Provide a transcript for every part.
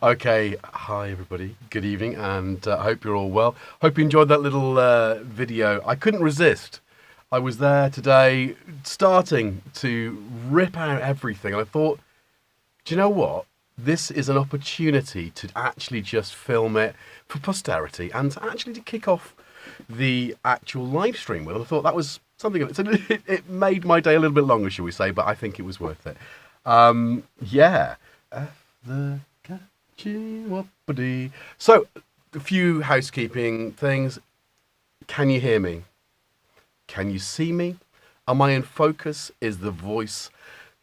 Okay, hi everybody. Good evening, and I hope you're all well. Hope you enjoyed that little video. I couldn't resist. I was there today, starting to rip out everything, and I thought, do you know what? This is an opportunity to actually just film it for posterity and actually to kick off the actual live stream with. And I thought that was something of it. So it made my day a little bit longer, shall we say, but I think it was worth it. Yeah. So, a few housekeeping things. Can you hear me? Can you see me? Am I in focus? Is the voice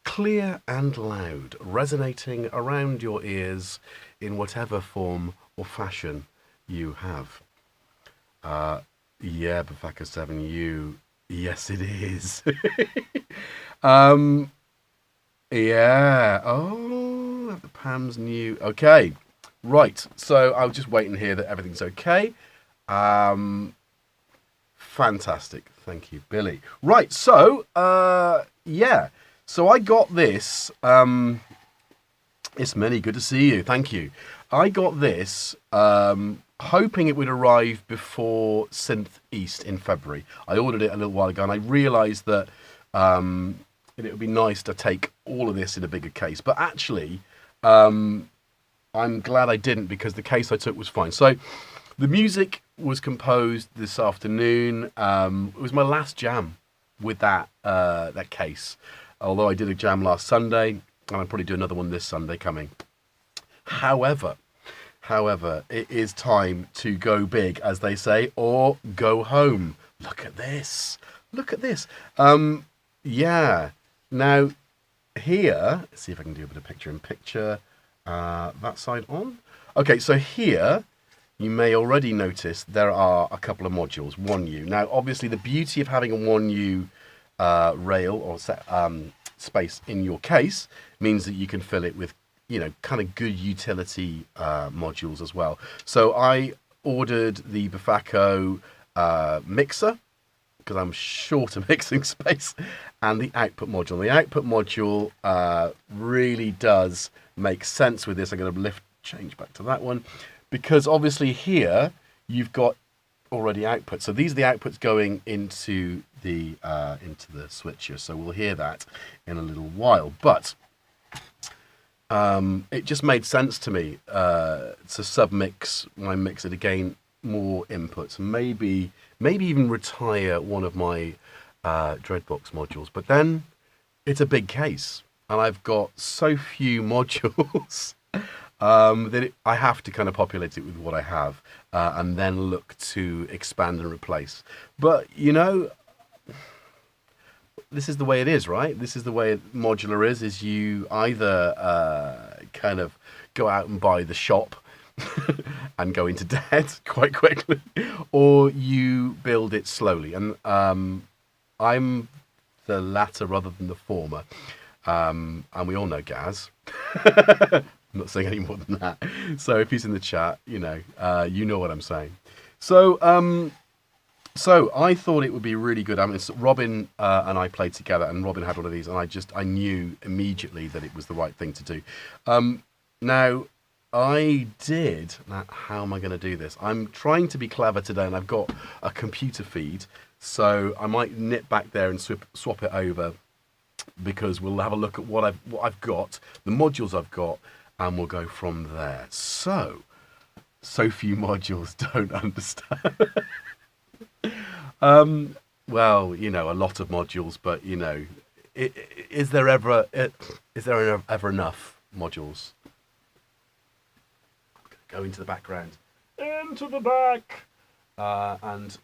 clear and loud, resonating around your ears in whatever form or fashion you have? Yeah, Befaco 7U. Yes, it is. Yeah. Oh, the Pam's new. Okay. Right. So I'll just wait and hear that everything's okay. Fantastic. Thank you, Billy. Right. So, yeah. So I got this. It's Minnie. Good to see you. Thank you. I got this, hoping it would arrive before Synth East in February. I ordered it a little while ago, and I realised that it would be nice to take all of this in a bigger case. But actually, I'm glad I didn't, because the case I took was fine. So the music was composed this afternoon. It was my last jam with that case. Although I did a jam last Sunday, and I'll probably do another one this Sunday coming. However, it is time to go big, as they say, or go home. Look at this. Look at this. Yeah. Now, here, let's see if I can do a bit of picture-in-picture. That side on. Okay, so here, you may already notice there are a couple of modules, 1U. Now, obviously, the beauty of having a 1U rail or space in your case means that you can fill it with, you know, kind of good utility modules as well. So I ordered the Befaco mixer, because I'm short of mixing space, and the output module. The output module really does make sense with this. I'm going to change back to that one, because obviously here you've got already output. So these are the outputs going into the switcher. So we'll hear that in a little while. But it just made sense to me to submix my mixer to gain more inputs. Maybe even retire one of my Dreadbox modules. But then it's a big case, and I've got so few modules that I have to kind of populate it with what I have, and then look to expand and replace. But, you know, this is the way it is, right? This is the way modular is you either kind of go out and buy the shop and go into debt quite quickly, or you build it slowly. And I'm the latter rather than the former. And we all know Gaz. I'm not saying any more than that. So if he's in the chat, you know what I'm saying. So I thought it would be really good. I mean, Robin and I played together, and Robin had one of these, and I knew immediately that it was the right thing to do. Now, how am I going to do this? I'm trying to be clever today, and I've got a computer feed, so I might nip back there and swap it over, because we'll have a look at what I've got, the modules I've got, and we'll go from there. So few modules, don't understand. Well, you know, a lot of modules, but you know, is there ever enough modules? Go into the background, into the back, and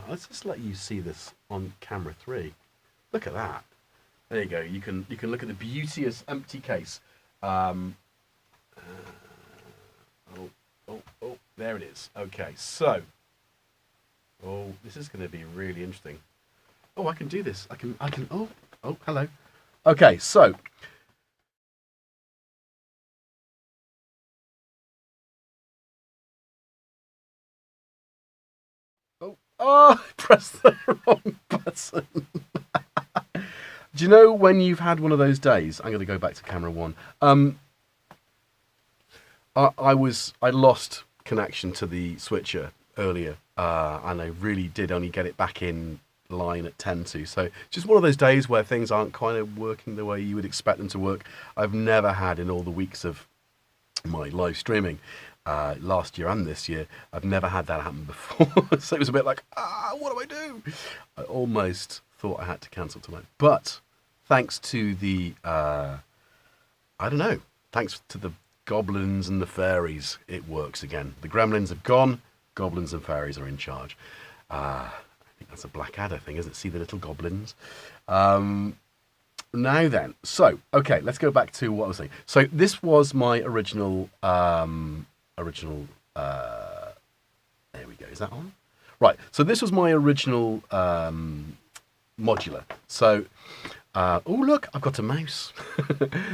let's just let you see this on camera 3. Look at that. There you go. You can look at the beauteous empty case. Oh, there it is. Okay, so, this is going to be really interesting. Oh, I can do this. I can. Oh, hello. Okay, so. Oh, I pressed the wrong button. Do you know when you've had one of those days? I'm going to go back to camera 1. I lost connection to the switcher earlier, and I really did only get it back in line at 10 to. So just one of those days where things aren't kind of working the way you would expect them to work. I've never had in all the weeks of my live streaming, last year and this year, I've never had that happen before. So it was a bit like, what do I do? I almost thought I had to cancel tonight. But thanks to the, I don't know, thanks to the goblins and the fairies, it works again. The gremlins have gone, goblins and fairies are in charge. I think that's a Blackadder thing, isn't it? See the little goblins. Now then, so, okay, let's go back to what I was saying. So this was my original, there we go, is that on? Right, so this was my original modular. So, oh look, I've got a mouse.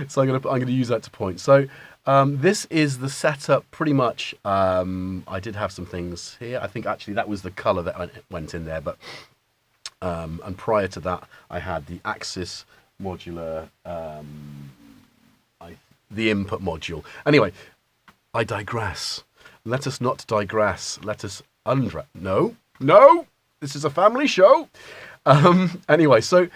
So I'm gonna use that to point. So this is the setup pretty much. I did have some things here. I think actually that was the color that went in there, but and prior to that I had the Axis modular, the input module. Anyway, I digress. Let us not digress. Let us No, this is a family show. Anyway, so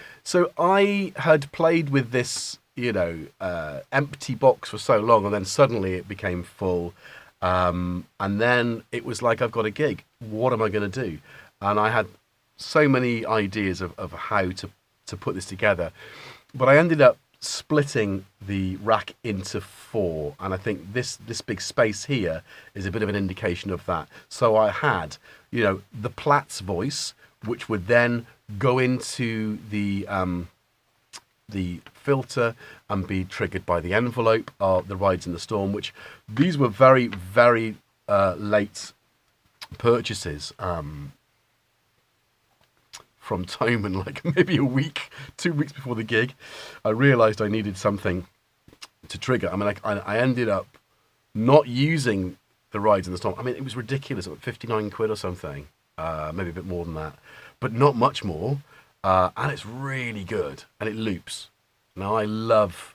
I had played with this, empty box for so long, and then suddenly it became full. And then it was like, I've got a gig. What am I going to do? And I had so many ideas of how to put this together. But I ended up splitting the rack into 4, and I think this big space here is a bit of an indication of that. So I had, the Platts voice, which would then go into the filter and be triggered by the envelope of the Rides in the Storm, which these were very, very late purchases. From Thomann, like maybe a week, 2 weeks before the gig, I realised I needed something to trigger. I mean, I ended up not using the Rides in the Storm. I mean, it was ridiculous, 59 quid or something, maybe a bit more than that, but not much more. And it's really good, and it loops. Now, I love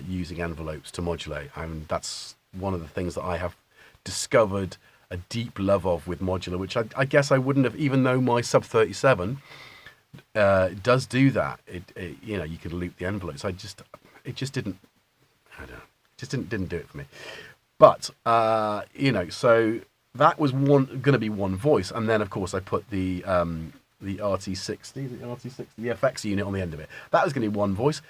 using envelopes to modulate, and that's one of the things that I have discovered a deep love of with modular, which I guess I wouldn't have, even though my sub 37 does do that. You can loop the envelopes. It just didn't, I don't know, didn't do it for me. But so that was going to be one voice, and then of course I put the RT60, the FX unit on the end of it. That was going to be one voice.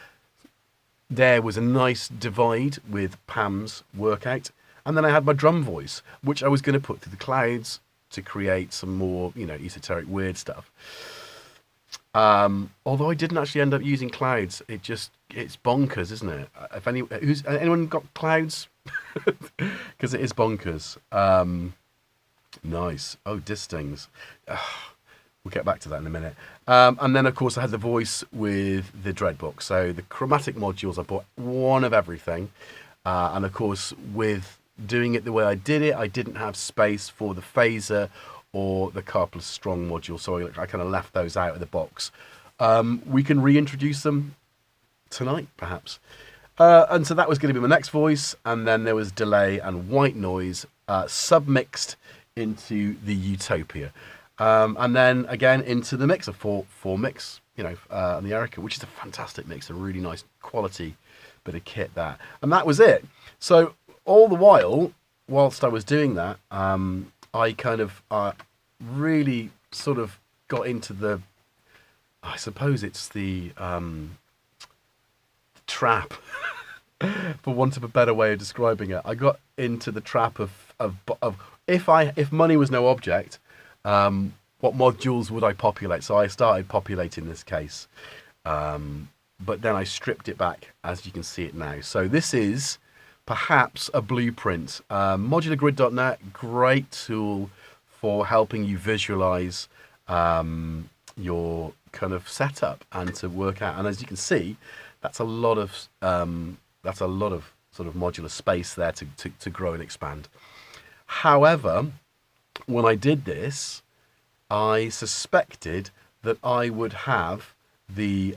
There was a nice divide with Pam's workout. And then I had my drum voice, which I was going to put through the clouds to create some more, esoteric, weird stuff. Although I didn't actually end up using clouds. It's bonkers, isn't it? If anyone got clouds? Because it is bonkers. Nice. Oh, distings. We'll get back to that in a minute. And then, of course, I had the voice with the Dreadbox. So the chromatic modules, I bought one of everything. And, of course, with doing it the way I did it, I didn't have space for the phaser or the Carplus Strong module, so I kind of left those out of the box. We can reintroduce them tonight, perhaps. And so that was going to be my next voice, and then there was delay and white noise submixed into the Utopia. And then, again, into the mixer, four mix, and the Erica, which is a fantastic mix, a really nice quality bit of kit, that. And that was it. So all the while, whilst I was doing that, I kind of really sort of got into the, I suppose it's the trap, for want of a better way of describing it. I got into the trap of if money was no object, what modules would I populate? So I started populating this case, but then I stripped it back, as you can see it now. So this is perhaps a blueprint. Modulargrid.net, great tool for helping you visualize your kind of setup and to work out. And as you can see, that's a lot of sort of modular space there to grow and expand. However, when I did this, I suspected that I would have the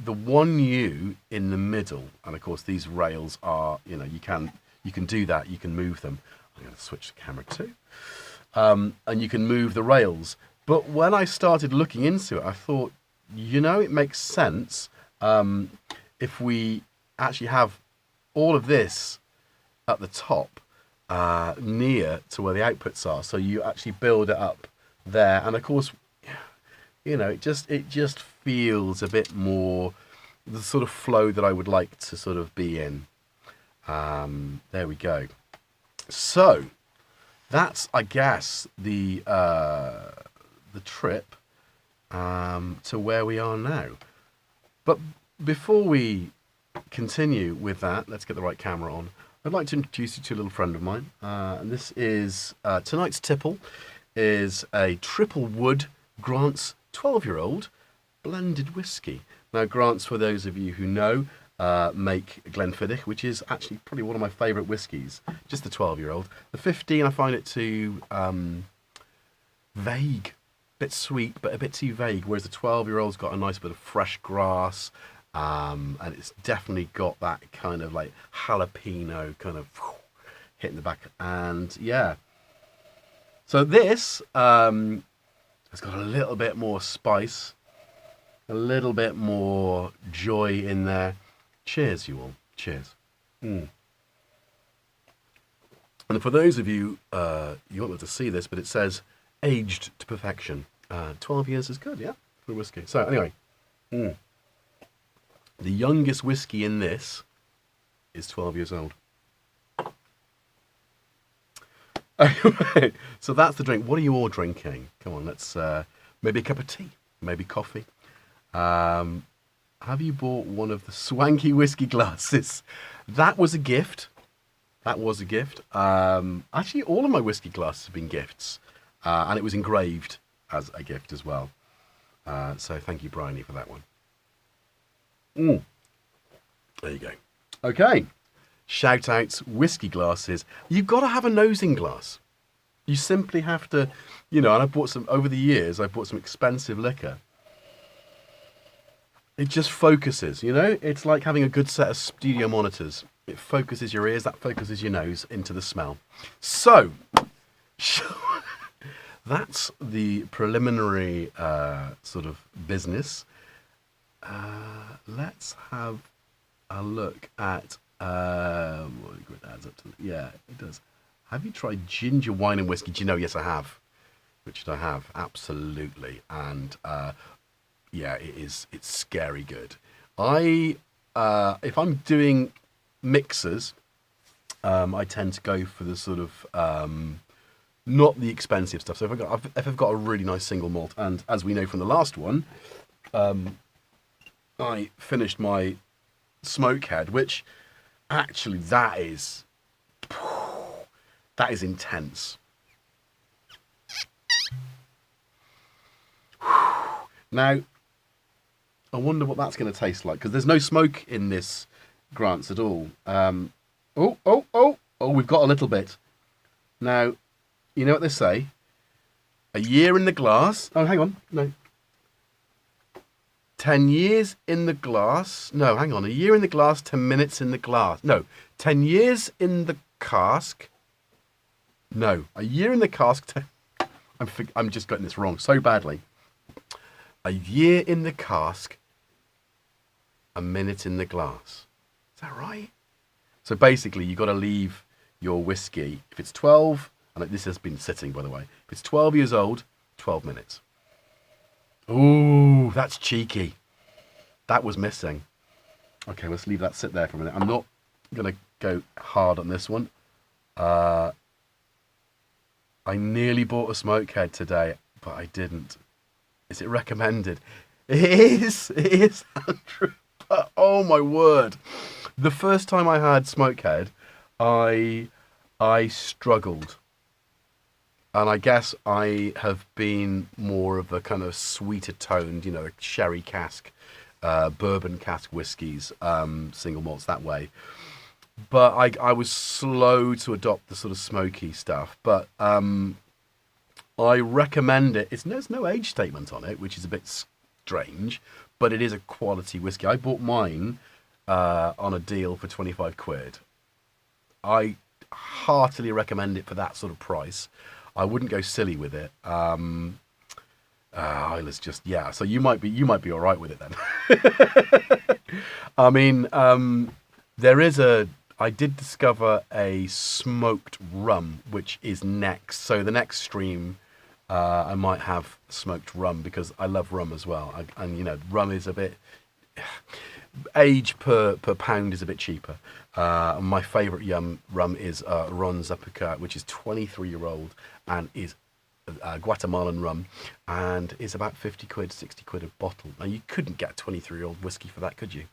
1U in the middle, and of course these rails are, you you can do that. You can move them. I'm going to switch the camera too. And you can move the rails. But when I started looking into it, I thought, you know, it makes sense if we actually have all of this at the top near to where the outputs are. So you actually build it up there. And of course, you know, it just feels a bit more the sort of flow that I would like to sort of be in. There we go. So that's, I guess, the trip to where we are now. But before we continue with that, let's get the right camera on. I'd like to introduce you to a little friend of mine. And this is, tonight's tipple is a triple wood Grant's 12-year-old blended whiskey. Now, Grant's, for those of you who know, make Glenfiddich, which is actually probably one of my favourite whiskies. Just the 12-year-old. The 15, I find it too vague. A bit sweet, but a bit too vague. Whereas the 12-year-old's got a nice bit of fresh grass. And it's definitely got that kind of like jalapeno kind of hit in the back. And yeah. So this has got a little bit more spice. A little bit more joy in there. Cheers, you all. Cheers. And for those of you, you won't be able to see this, but it says aged to perfection. 12 years is good, yeah, for whiskey. So anyway, the youngest whiskey in this is 12 years old. Anyway, so that's the drink. What are you all drinking? Come on, let's maybe a cup of tea, maybe coffee. Have you bought one of the swanky whiskey glasses? That was a gift. That was a gift. Actually, all of my whiskey glasses have been gifts. And it was engraved as a gift as well. So thank you, Bryony, for that one. There you go. Okay. Shout outs, whiskey glasses. You've got to have a nosing glass. You simply have to, you know, and I bought some, over the years, I bought some expensive liquor. It just focuses, you know? It's like having a good set of studio monitors. It focuses your ears, that focuses your nose into the smell. So, that's the preliminary sort of business. Let's have a look at, it adds up to, yeah, it does. Have you tried ginger wine and whiskey? Do you know? Yes, I have. Which I have, absolutely. And yeah, it's scary good. If I'm doing mixers, I tend to go for the sort of not the expensive stuff. So if I've got a really nice single malt, and as we know from the last one, I finished my Smokehead, which actually that is intense. Now, I wonder what that's going to taste like, because there's no smoke in this Grant's at all. Oh, we've got a little bit. Now, you know what they say? A year in the glass. Oh, hang on. No. 10 years in the glass. No, hang on. A year in the glass, 10 minutes in the glass. No. 10 years in the cask. No. A year in the cask. I'm just getting this wrong so badly. A year in the cask, a minute in the glass. Is that right? So basically, you've got to leave your whiskey. If it's 12, and this has been sitting, by the way. If it's 12 years old, 12 minutes. Ooh, that's cheeky. That was missing. Okay, let's leave that sit there for a minute. I'm not going to go hard on this one. I nearly bought a Smokehead today, but I didn't. Is it recommended? It is, Andrew. But, oh my word. The first time I had Smokehead, I struggled. And I guess I have been more of a kind of sweeter toned, you know, sherry cask, bourbon cask whiskies, single malts that way. But I was slow to adopt the sort of smoky stuff. But I recommend it. There's no age statement on it, which is a bit strange, but it is a quality whiskey. I bought mine on a deal for 25 quid. I heartily recommend it for that sort of price. I wouldn't go silly with it. Isla's just, yeah. So you might be all right with it then. I mean, I did discover a smoked rum, which is next. So the next stream, I might have smoked rum because I love rum as well. And you know, rum is a bit, age per pound is a bit cheaper. My favourite rum is Ron Zapuca, which is 23-year-old and is Guatemalan rum, and is about 50 quid, 60 quid a bottle. Now you couldn't get 23-year-old whiskey for that, could you?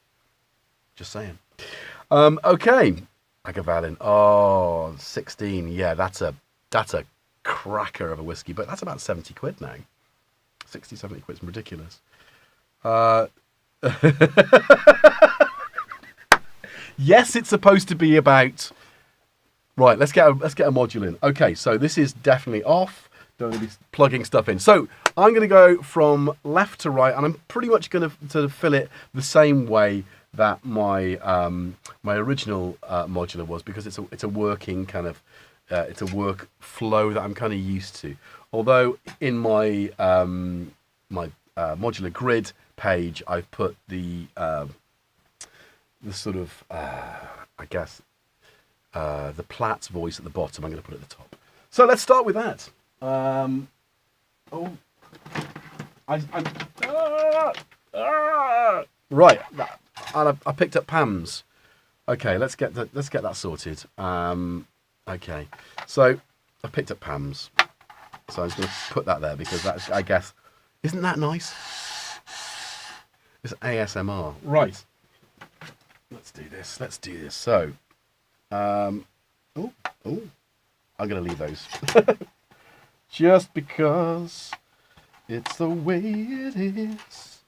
Just saying. Okay, Agavalin. Oh, 16. Yeah, that's a cracker of a whiskey, but that's about 70 quid now. 60, 70 quid's ridiculous. Yes, it's supposed to be about. Right, let's get a module in. Okay, so this is definitely off. Don't want to be plugging stuff in. So I'm going to go from left to right, and I'm pretty much going to fill it the same way that my my original modular was, because it's a working kind of it's a work flow that I'm kind of used to. Although in my modular grid page, I've put the sort of I guess the Platt's voice at the bottom. I'm going to put it at the top. So let's start with that. Right. And I picked up Pam's. Okay, let's get that sorted. Okay, so I picked up Pam's. So I'm just going to put that there because that's, I guess, isn't that nice? It's ASMR. Right. Let's do this. So, I'm going to leave those. Just because it's the way it is.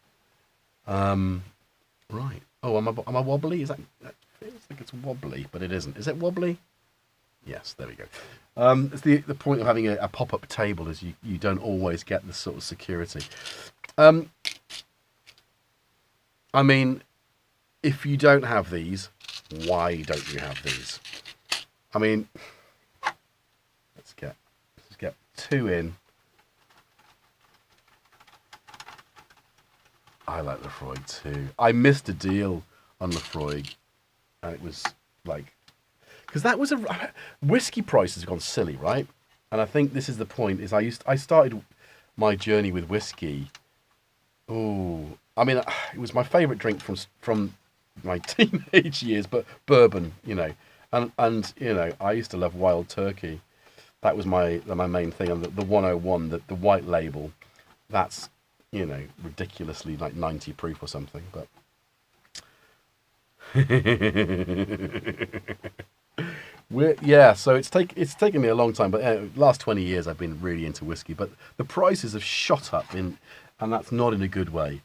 Right. Oh, am I wobbly? That feels like it's wobbly, but it isn't. Is it wobbly? Yes, there we go. It's the point of having a pop-up table is you don't always get this sort of security. I mean, if you don't have these, why don't you have these? I mean, let's get two in. I like Lefroy too. I missed a deal on Lefroy, and it was like, because that was whiskey prices have gone silly, right? And I think this is the point. Is I started my journey with whiskey. Oh, I mean, it was my favourite drink from my teenage years, but bourbon, you know, and you know, I used to love Wild Turkey. That was my main thing. And the 101, the white label, that's, you know, ridiculously like 90 proof or something, but yeah, so it's taken me a long time, but last 20 years I've been really into whiskey, but the prices have shot up and that's not in a good way.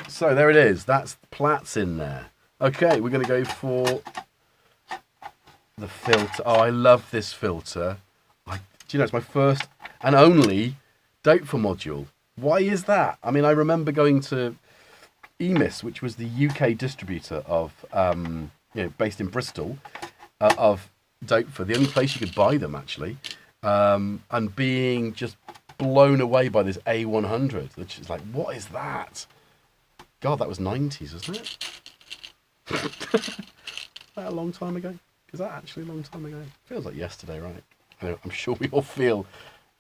So there it is. That's Platt's in there. Okay, we're going to go for the filter. Oh, I love this filter. Do you know, it's my first and only Doepfer module. Why is that? I mean, I remember going to EMIS, which was the UK distributor of, you know, based in Bristol, of Doepfer, the only place you could buy them actually, and being just blown away by this A100, which is like, what is that? God, that was 90s, wasn't it? That a long time ago? Is that actually a long time ago? Feels like yesterday, right? Anyway, I'm sure we all feel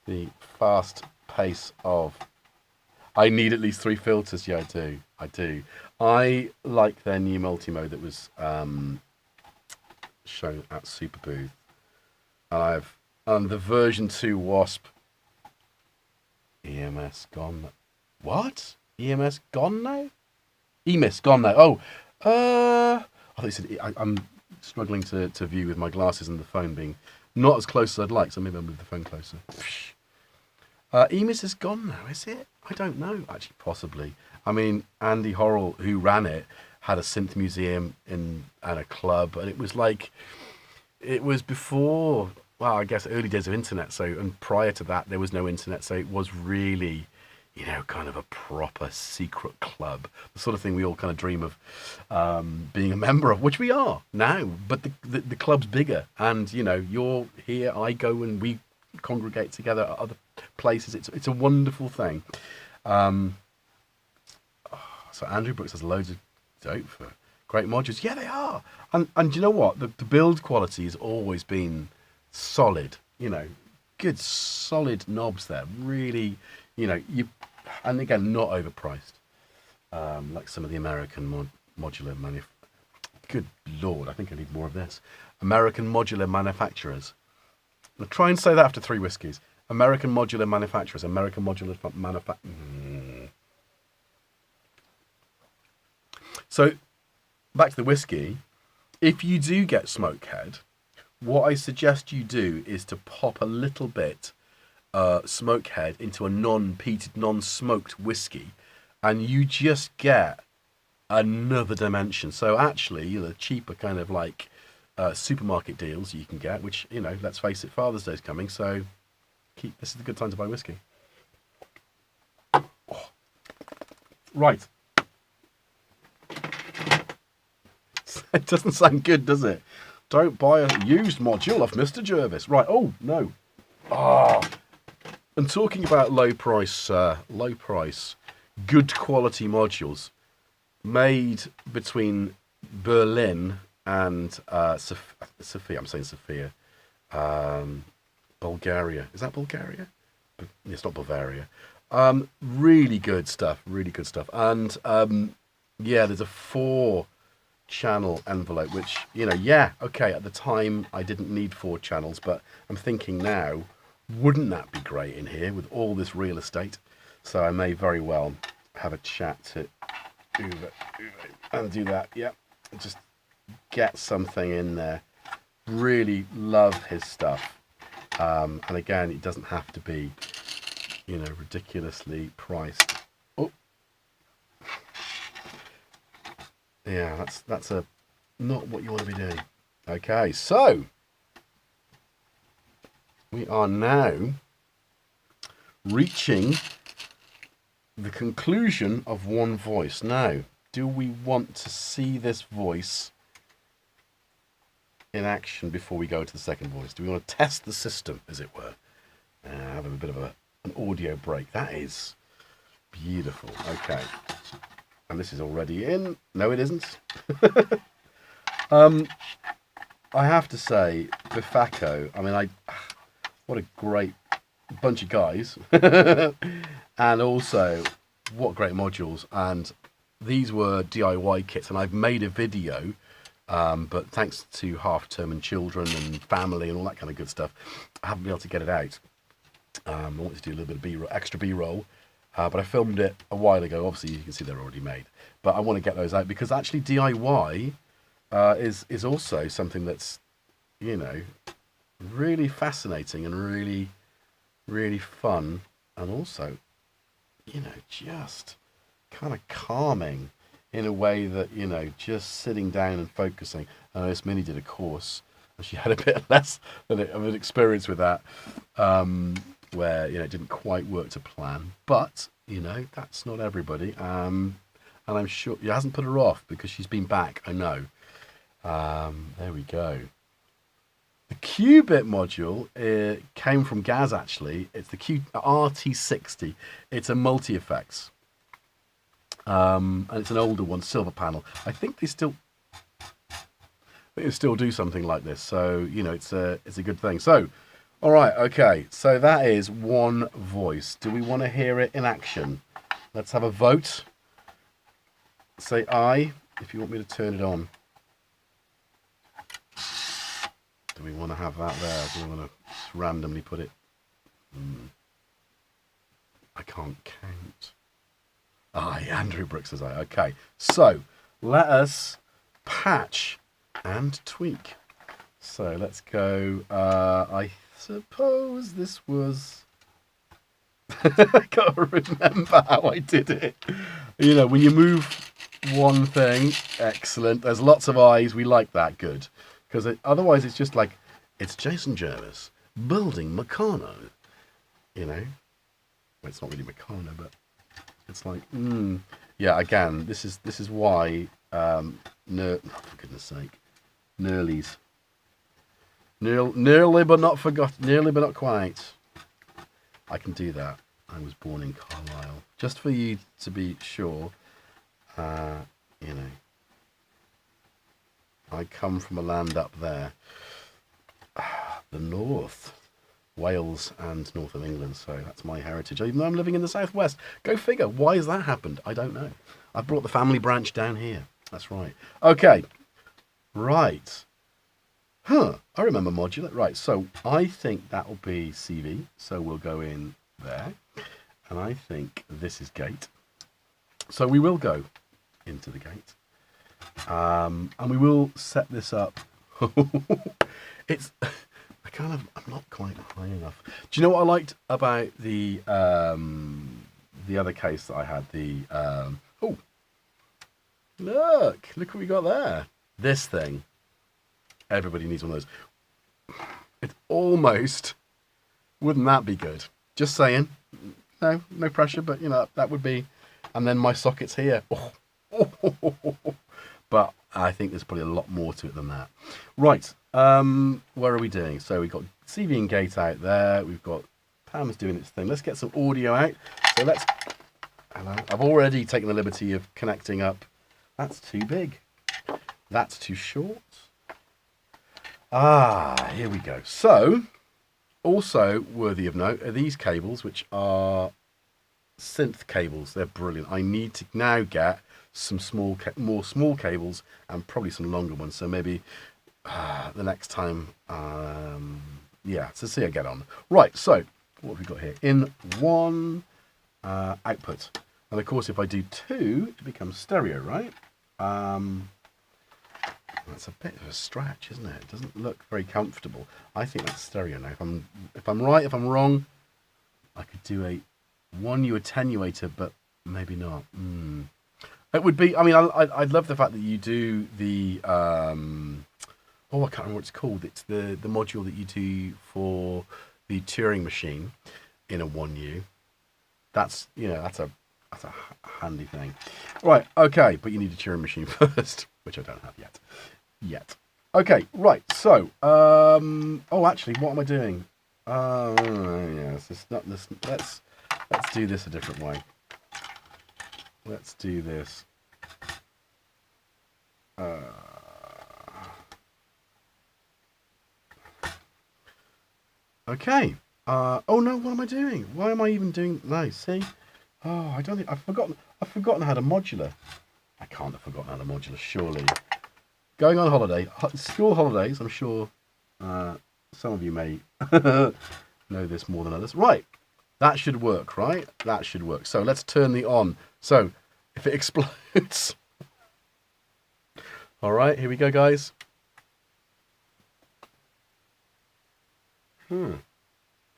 the fast pace of. I need at least 3 filters. Yeah, I do. I like their new multi-mode that was shown at Super Booth. And the version 2 Wasp. EMS gone. What? EMS gone now? EMIS gone now. Oh, I thought you said. I'm struggling to view with my glasses and the phone being not as close as I'd like, so maybe I'll move the phone closer. EMIS is gone now, is it? I don't know, actually, possibly. I mean, Andy Horrell, who ran it, had a synth museum and a club, and it was like, it was before, well, I guess early days of internet, so, and prior to that, there was no internet, so it was really, you know, kind of a proper secret club, the sort of thing we all kind of dream of being a member of, which we are now. But the club's bigger, and you know, you're here, I go, and we congregate together at other places. It's a wonderful thing. So Andrew Brooks has loads of Doepfer great modules. Yeah, they are. And you know what? The build quality has always been solid. You know, good solid knobs there. Really, you know, and again, not overpriced. Like some of the American modular good Lord, I think I need more of this. American modular manufacturers. I'll try and say that after 3 whiskies. American modular manufacturers. American modular manufacturers. So, back to the whiskey. If you do get smokehead, what I suggest you do is to pop a little bit smokehead into a non-peated, non-smoked whiskey, and you just get another dimension. So actually, the cheaper kind of like supermarket deals you can get, which, you know, let's face it, Father's Day's coming, so this is a good time to buy whiskey. Oh. Right. It doesn't sound good, does it? Don't buy a used module off Mr. Jervis. Right, oh, no. And talking about low price, good quality modules made between Berlin and Sofia, I'm saying Sofia, Bulgaria. Is that Bulgaria? It's not Bavaria. Really good stuff, really good stuff. And yeah, there's a 4-channel envelope, which, you know, yeah, okay, at the time I didn't need 4 channels, but I'm thinking now, wouldn't that be great in here with all this real estate? So I may very well have a chat to Uwe and do that. Yeah, just get something in there. Really love his stuff. And again, it doesn't have to be, you know, ridiculously priced. Oh, yeah, that's not what you want to be doing. Okay, so we are now reaching the conclusion of one voice. Now, do we want to see this voice in action before we go to the second voice? Do we want to test the system, as it were? Have a bit of an audio break. That is beautiful. Okay. And this is already in. No, it isn't. I have to say, Befaco, I mean, what a great bunch of guys. And also, what great modules. And these were DIY kits, and I've made a video, but thanks to half term and children and family and all that kind of good stuff, I haven't been able to get it out. I wanted to do a little bit of B-roll, extra B-roll, but I filmed it a while ago. Obviously, you can see they're already made. But I want to get those out because actually DIY is also something that's, you know, really fascinating and really, really fun, and also, you know, just kind of calming in a way that, you know, just sitting down and focusing. I know Miss Minnie did a course, and she had a bit less of an experience with that, where, you know, it didn't quite work to plan. But, you know, that's not everybody. And I'm sure it hasn't put her off because she's been back, I know. There we go. The Qubit module came from Gaz, actually. It's the RT60. It's a multi-effects. And it's an older one, silver panel. I think they still do something like this. So, you know, it's a good thing. So, all right, okay. So that is one voice. Do we want to hear it in action? Let's have a vote. Say aye if you want me to turn it on. Do we want to have that there? Do we want to randomly put it? I can't count. Aye, Andrew Brooks says aye. Okay, so let us patch and tweak. So let's go. I suppose this was... I can't remember how I did it. You know, when you move one thing, excellent. There's lots of eyes. We like that. Good. Because otherwise it's just like, it's Jason Jervis building Meccano. You know? Well, it's not really Meccano, but It's like, yeah. Again, this is why. Oh, for goodness sake, Nearly's. Nearly but not forgotten. Nearly but not quite. I can do that. I was born in Carlisle. Just for you to be sure, you know, I come from a land up there, the north, Wales and north of England. So that's my heritage. Even though I'm living in the southwest. Go figure. Why has that happened? I don't know. I've brought the family branch down here. That's right. Okay. Right. Huh. I remember modular. Right. So I think that will be CV. So we'll go in there. And I think this is gate. So we will go into the gate. And we will set this up. It's, I'm not quite high enough. Do you know what I liked about the other case that I had? Oh, look what we got there. This thing. Everybody needs one of those. It's almost, wouldn't that be good? Just saying. No pressure, but you know, that would be, and then my socket's here. But I think there's probably a lot more to it than that. Right, where are we doing? So we've got CV and gate out there. We've got Pam's doing its thing. Let's get some audio out. So let's, hello. I've already taken the liberty of connecting up. That's too big. That's too short. Here we go. So, also worthy of note are these cables, which are synth cables. They're brilliant. I need to now get some more small cables and probably some longer ones. So maybe the next time, yeah. So see how I get on. Right. So what have we got here? In one output, and of course, if I do two, it becomes stereo, right? That's a bit of a stretch, isn't it? It doesn't look very comfortable. I think that's stereo now. If I'm right, if I'm wrong, I could do a 1U attenuator, but maybe not. It would be. I mean, I love the fact that you do the. I can't remember what it's called. It's the module that you do for the Turing machine in a 1U. That's that's a handy thing. Right. Okay, but you need a Turing machine first, which I don't have yet. Okay, right, so, actually, what am I doing? Yes, it's not this, let's do this a different way. Let's do this. Okay, oh no, what am I doing? Why am I even doing, no, see? Oh, I don't think, I've forgotten how to modular. I can't have forgotten how to modular, surely. Going on holiday, school holidays, I'm sure some of you may know this more than others. Right, that should work, right? That should work. So let's turn the on. So if it explodes. All right, here we go, guys.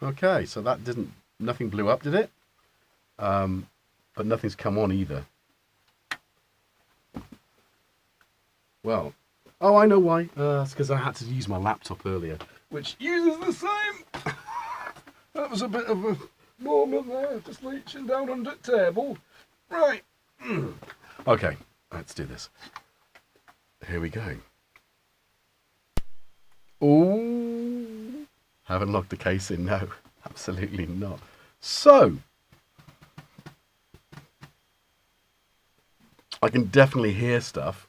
Okay, so that nothing blew up, did it? But nothing's come on either. Well, oh, I know why. It's because I had to use my laptop earlier, which uses the same. That was a bit of a moment there, just reaching down under the table. Right. Okay, let's do this. Here we go. Oh, haven't locked the case in. No, absolutely not. So, I can definitely hear stuff.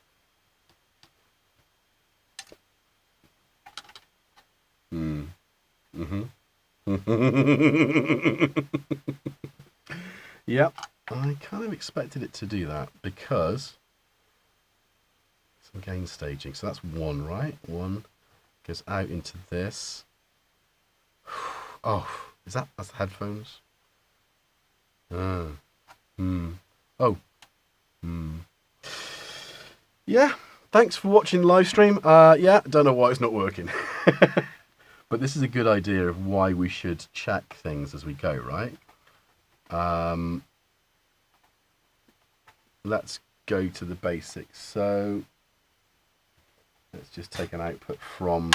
Yep, I kind of expected it to do that because some gain staging. So that's one, right? One goes out into this. Oh, that's the headphones? Yeah, thanks for watching the live stream. Yeah, don't know why it's not working. But this is a good idea of why we should check things as we go, right? Let's go to the basics. So let's just take an output from,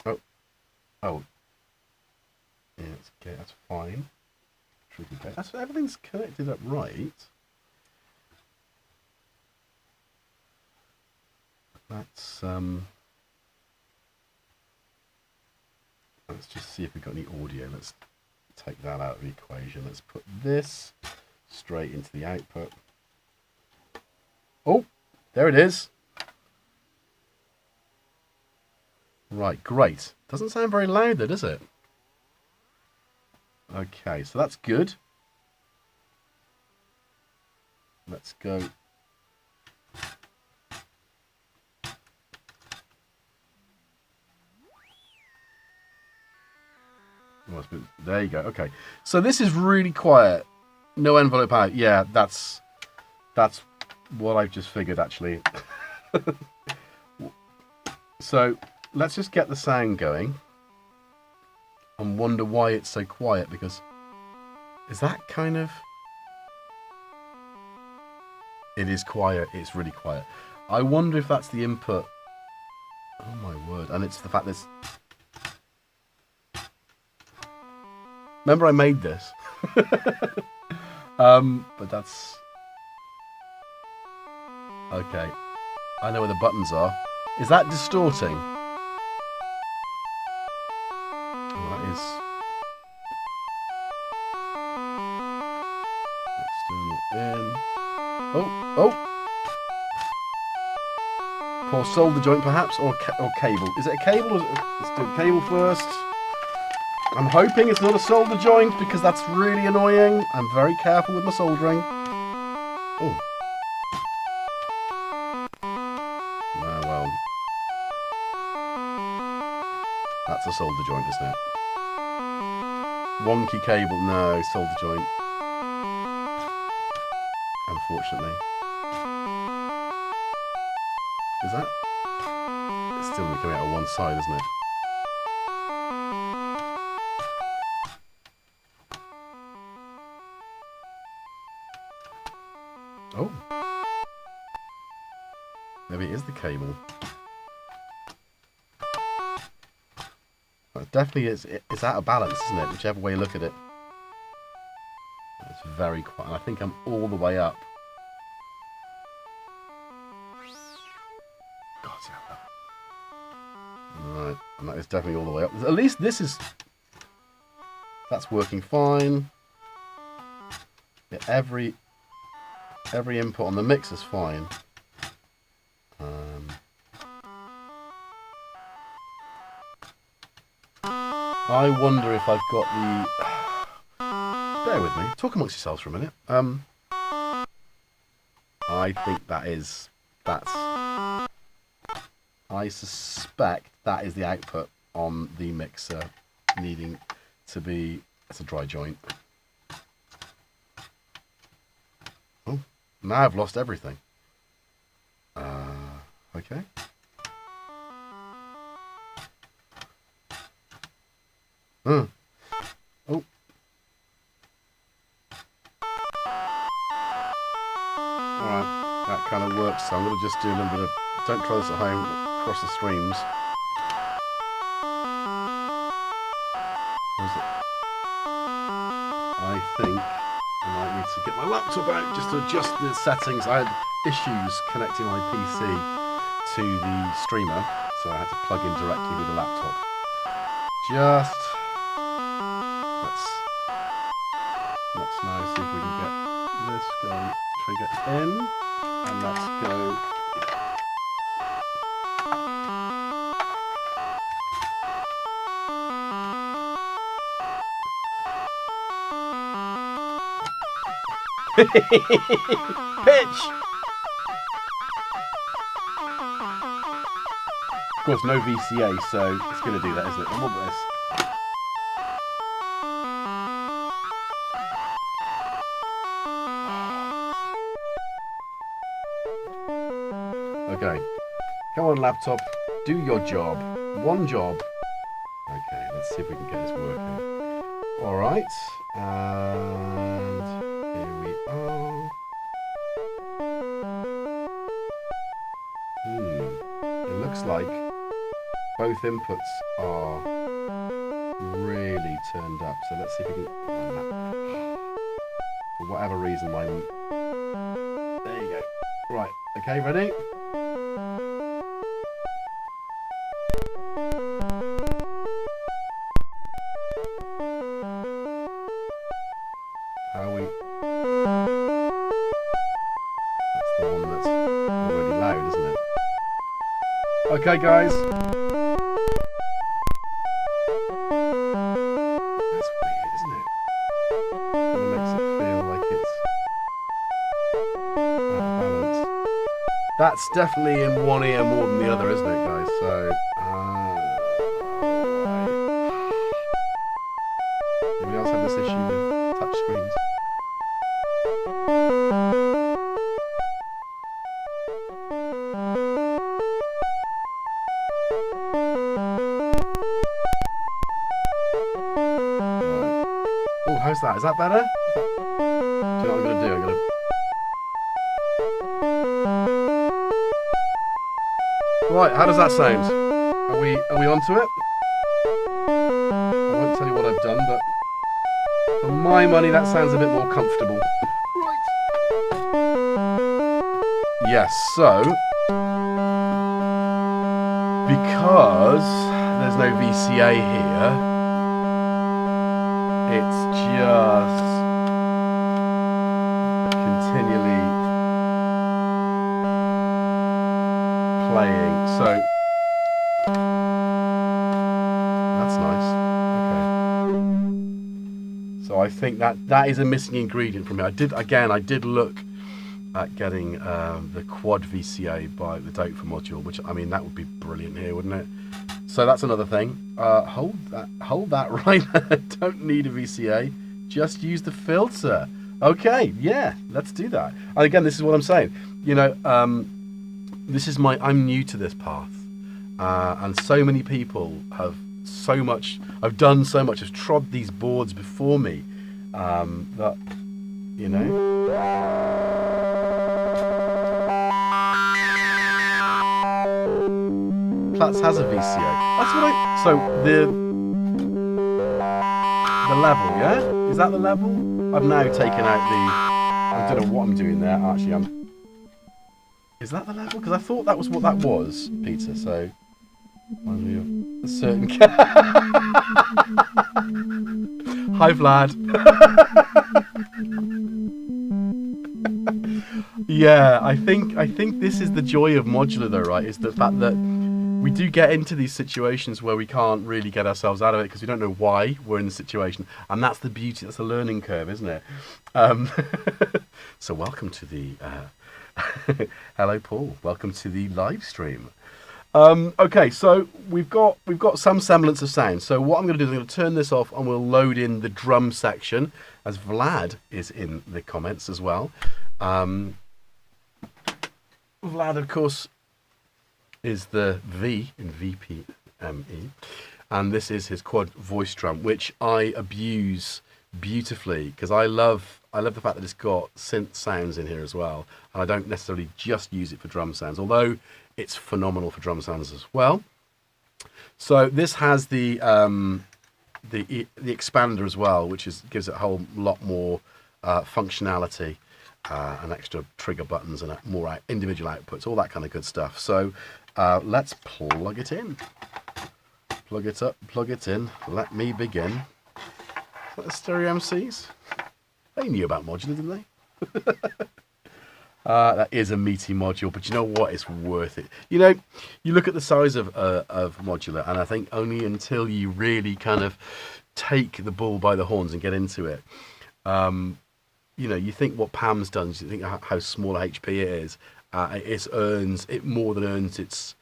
oh, yeah, okay, that's fine. tricky. That's everything's connected up right. Let's just see if we've got any audio. Let's take that out of the equation. Let's put this straight into the output. Oh, there it is. Right, great. Doesn't sound very loud though, does it? Okay, so that's good. Let's go. There you go. Okay, so this is really quiet. No envelope out. Yeah, that's what I've just figured actually. So let's just get the sound going and wonder why it's so quiet, because is that kind of... It is quiet. It's really quiet. I wonder if that's the input. Oh my word. And it's the fact that... Remember I made this. But that's... Okay. I know where the buttons are. Is that distorting? Oh, that is... External in. Oh! Pour solder joint perhaps, or cable. Is it a cable? Or let's do a cable first. I'm hoping it's not a solder joint because that's really annoying. I'm very careful with my soldering. Oh. Ah, well. That's a solder joint, isn't it? Wonky cable. No, solder joint. Unfortunately. Is that? It's still coming out on one side, isn't it? Oh. Maybe it is the cable. Well, it definitely is. It's out of balance, isn't it? Whichever way you look at it. It's very quiet. I think I'm all the way up. Right, and that is definitely all the way up. At least this is... That's working fine. Yeah, every input on the mix is fine. I wonder if I've got the... Bear with me. Talk amongst yourselves for a minute. I think that's... I suspect that is the output on the mixer needing to be... It's a dry joint. Oh, now I've lost everything. Okay. Oh. Alright, that kind of works, so I'm going to just do a little bit of... Don't try this at home, across the streams. What is it? I think I might need to get my laptop out just to adjust the settings. I had issues connecting my PC to the streamer, so I had to plug in directly with the laptop. Just... Let's now see if we can get this going. Trigger in, and let's go. Pitch! Of course, no VCA, so it's going to do that, isn't it? And what about this? Okay, come on laptop, do your job. One job. Okay, let's see if we can get this working. Alright, and here we are. It looks like both inputs are really turned up, so let's see if we can... For whatever reason, mine. There you go. Right. Okay. Ready? How are we? That's the one that's already loud, isn't it? Okay, guys. That's weird, isn't it? Kind of makes it feel like it's out of balance. That's definitely in one ear more than the other, isn't it, guys? So, anybody else have this issue with touch screens? Oh, how's that? Is that better? Do you know what I'm going to do? I'm going to... Right, how does that sound? Are we onto it? I won't tell you what I've done, but for my money, that sounds a bit more comfortable. Right. Yes, so because there's no VCA here, it's just continually playing. So that's nice. Okay. So I think that is a missing ingredient for me. I did look at getting the quad VCA by the Doepfer module, which, I mean, that would be brilliant here, wouldn't it? So that's another thing. Hold that right there. Don't need a VCA. Just use the filter. Okay, yeah, let's do that. And again, this is what I'm saying. You know, I'm new to this path. And so many people have done so much, have trod these boards before me, that, you know. Platts has a VCA. That's what so the level, yeah? Is that the level? I've now taken out I don't know what I'm doing there. Actually, is that the level? Because I thought that was what that was, Peter. So, a certain. Hi, Vlad. Yeah, I think this is the joy of modular, though, right? Is the fact that we do get into these situations where we can't really get ourselves out of it because we don't know why we're in the situation, and that's the beauty. That's a learning curve, isn't it? So welcome to the hello, Paul. Welcome to the live stream. Okay, so we've got some semblance of sound. So what I'm going to do is I'm going to turn this off and we'll load in the drum section, as Vlad is in the comments as well. Vlad, of course, is the V in VPME, and this is his quad voice drum, which I abuse beautifully because I love the fact that it's got synth sounds in here as well, and I don't necessarily just use it for drum sounds, although it's phenomenal for drum sounds as well. So this has the expander as well, which gives it a whole lot more functionality. And extra trigger buttons and more individual outputs, all that kind of good stuff. So let's plug it in. Plug it up, plug it in. Let me begin. Is that the stereo MCs? They knew about modular, didn't they? That is a meaty module, but you know what? It's worth it. You know, you look at the size of modular, and I think only until you really kind of take the bull by the horns and get into it, you know, you think what Pam's done, you think how small a HP it is. It more than earns its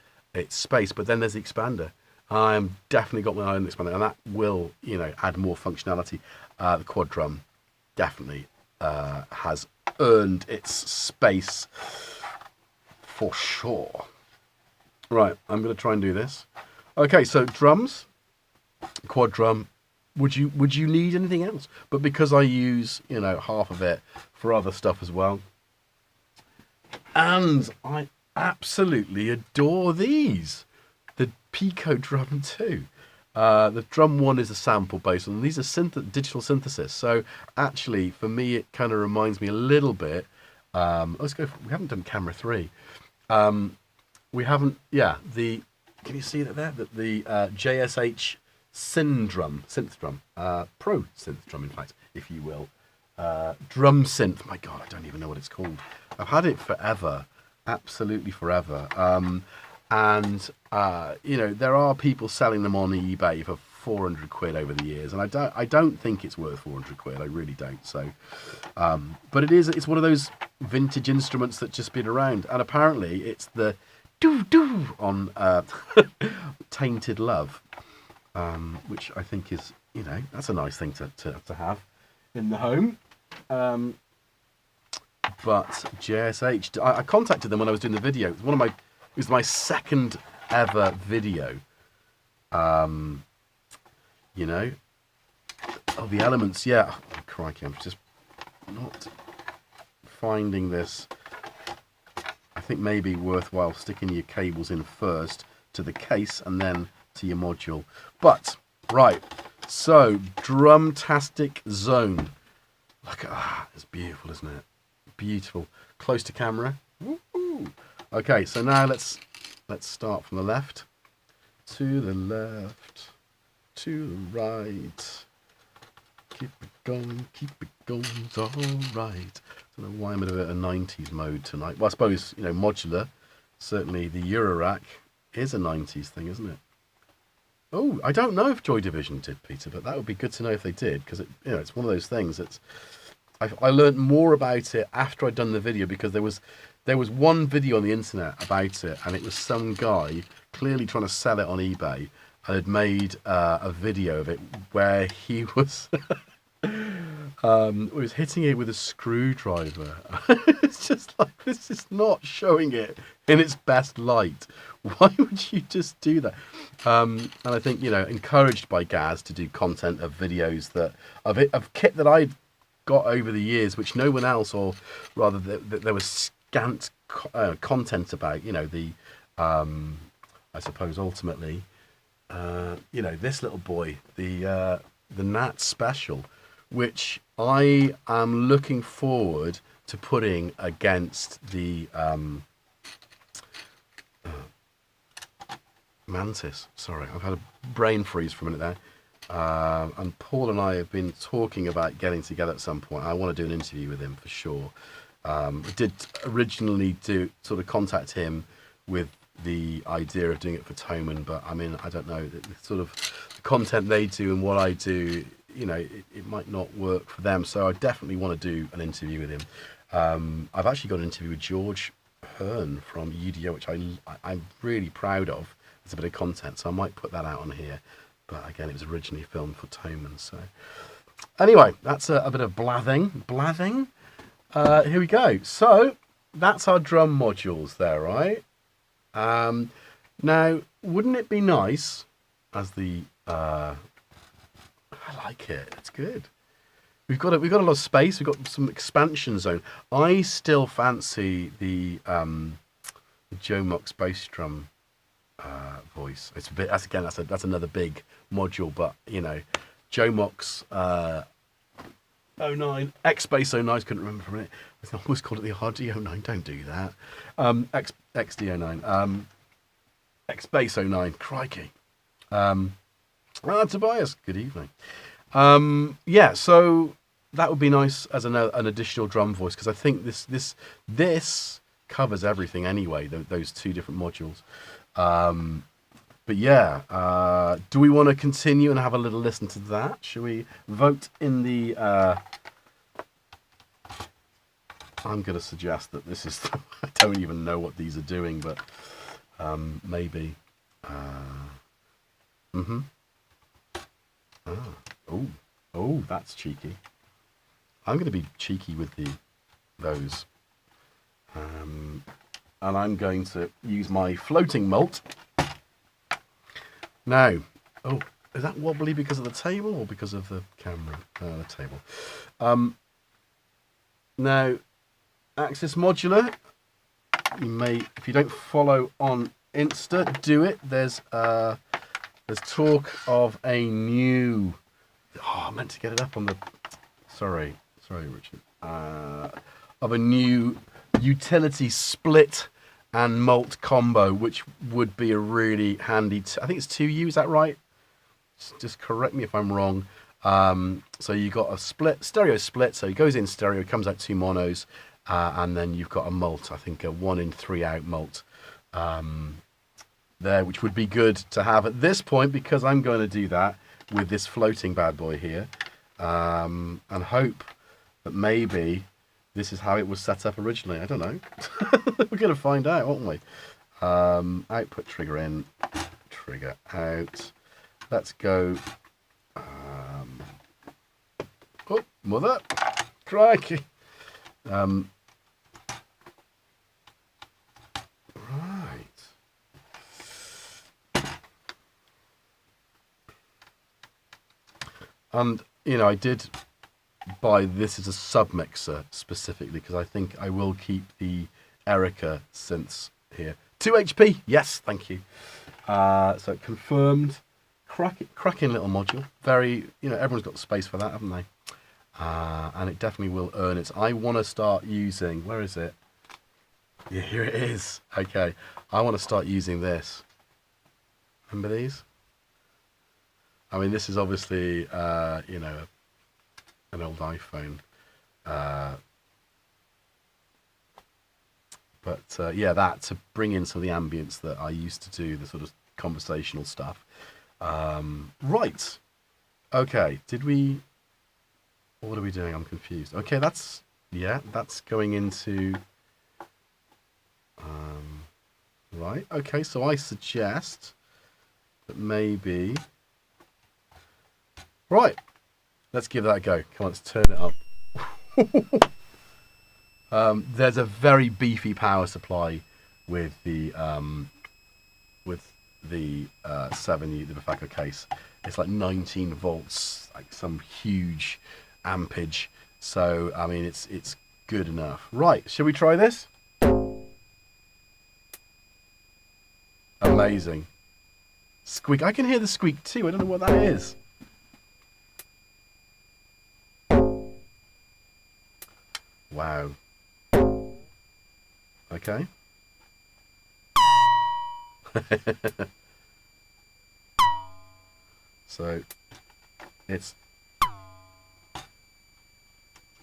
space. But then there's the expander. I'm definitely got my eye on the expander, and that will, you know, add more functionality. The quad drum definitely has earned its space for sure. Right, I'm going to try and do this. Okay, so drums, quad drum. Would you need anything else? But because I use, you know, half of it for other stuff as well. And I absolutely adore these. The Pico Drum2. The drum one is a sample bass, and these are digital synthesis. So actually, for me, it kind of reminds me a little bit. Let's go. We haven't done camera 3. We haven't. Yeah, the. Can you see that there? The JSH synth drum, pro synth drum, in fact, if you will. Drum synth. My God, I don't even know what it's called. I've had it forever, absolutely forever. And you know, there are people selling them on eBay for 400 quid over the years, and I don't think it's worth 400 quid. I really don't. So, but it's one of those vintage instruments that's just been around, and apparently it's the doo on Tainted Love, which I think is, you know, that's a nice thing to have in the home. But JSH, I contacted them when I was doing the video. It was my second ever video. You know, oh, the elements, yeah. Oh, crikey, I'm just not finding this. I think maybe worthwhile sticking your cables in first to the case and then to your module. But right, so Drumtastic Zone. Look at it's beautiful, isn't it? Beautiful. Close to camera. Woo-hoo. Okay, so now let's start from the left. To the left. To the right. Keep it going, it's all right. I don't know why I'm in a 90s mode tonight. Well, I suppose, you know, Modular, certainly the Eurorack is a 90s thing, isn't it? Oh, I don't know if Joy Division did, Peter, but that would be good to know if they did, because you know, it's one of those things that's. I learned more about it after I'd done the video, because there was one video on the internet about it, and it was some guy clearly trying to sell it on eBay, and had made a video of it where he was was hitting it with a screwdriver. It's just like, this is not showing it in its best light. Why would you just do that? And I think, you know, encouraged by Gaz to do content of videos of kit that I'd got over the years, which no one else, or rather there was scant content about, you know, the I suppose ultimately, you know, this little boy, the Nat Special, which I am looking forward to putting against the Mantis. Sorry, I've had a brain freeze for a minute there. And Paul and I have been talking about getting together at some point. I want to do an interview with him for sure. I did originally sort of contact him with the idea of doing it for Thomann, but I mean, I don't know, the sort of the content they do and what I do, you know, it might not work for them. So I definitely want to do an interview with him. I've actually got an interview with George Hearn from UDO, which I'm really proud of. It's a bit of content, so I might put that out on here. But again, it was originally filmed for Thomann. So anyway, that's a bit of blathing. Here we go. So that's our drum modules there, right? Now, wouldn't it be nice as the I like it. It's good. We've got a lot of space. We've got some expansion zone. I still fancy the Joe Mox bass drum voice. It's a bit. That's another big module. But you know, Joe Mox 09 X Bass 09. Couldn't remember from it. I almost called it the RD09. Don't do that. XD09. X Bass 09. Crikey. Tobias. Good evening. Yeah. So that would be nice as an additional drum voice, because I think this covers everything anyway. Those two different modules. But yeah, do we want to continue and have a little listen to that? Shall we vote in the... I'm going to suggest that this is... I don't even know what these are doing, but maybe... Oh, that's cheeky. I'm going to be cheeky with those. And I'm going to use my floating mult. Now, oh, is that wobbly because of the table or because of the camera? The table. Now, Axis Modular, you may, if you don't follow on Insta, do it. There's There's talk of a new... Oh, I meant to get it up on the... Sorry, Richard. Of a new utility split and mult combo, which would be a really handy... I think it's 2U, is that right? Just correct me if I'm wrong. So you got a stereo split, so it goes in stereo, it comes out 2 monos, and then you've got a mult, I think a 1 in 3 out mult there, which would be good to have at this point, because I'm going to do that with this floating bad boy here, and hope that maybe this is how it was set up originally. I don't know. We're going to find out, aren't we? Output trigger in, trigger out. Let's go. Oh, mother. Crikey. Right. And, you know, I did buy this as a sub-mixer specifically because I think I will keep the Erica synths here. 2 HP, yes, thank you. So confirmed. Cracking little module. Very, you know, everyone's got the space for that, haven't they? And it definitely will earn it. I want to start using, where is it? Yeah, here it is. Okay, I want to start using this. Remember these? I mean, this is obviously, you know, an old iPhone. But yeah, that to bring in some of the ambience that I used to do, the sort of conversational stuff. Right. Okay, did we... What are we doing? I'm confused. Okay, that's... Yeah, that's going into... right, okay, so I suggest that maybe... Right, let's give that a go. Come on, let's turn it up. There's a very beefy power supply with the 7U, the Befaco case. It's like 19 volts, like some huge ampage. So I mean, it's good enough. Right, shall we try this? Amazing. Squeak. I can hear the squeak too. I don't know what that is. Wow. Okay. So it's,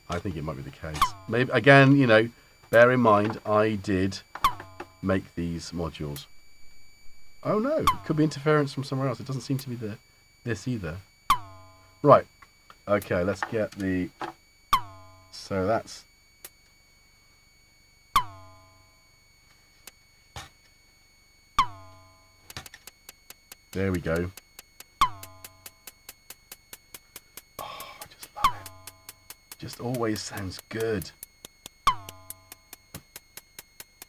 I think it might be the case. Maybe again, you know, bear in mind I did make these modules. Oh no, it could be interference from somewhere else. It doesn't seem to be this either. Right. Okay, let's get the, so that's, there we go. Oh, I just love it. Just always sounds good.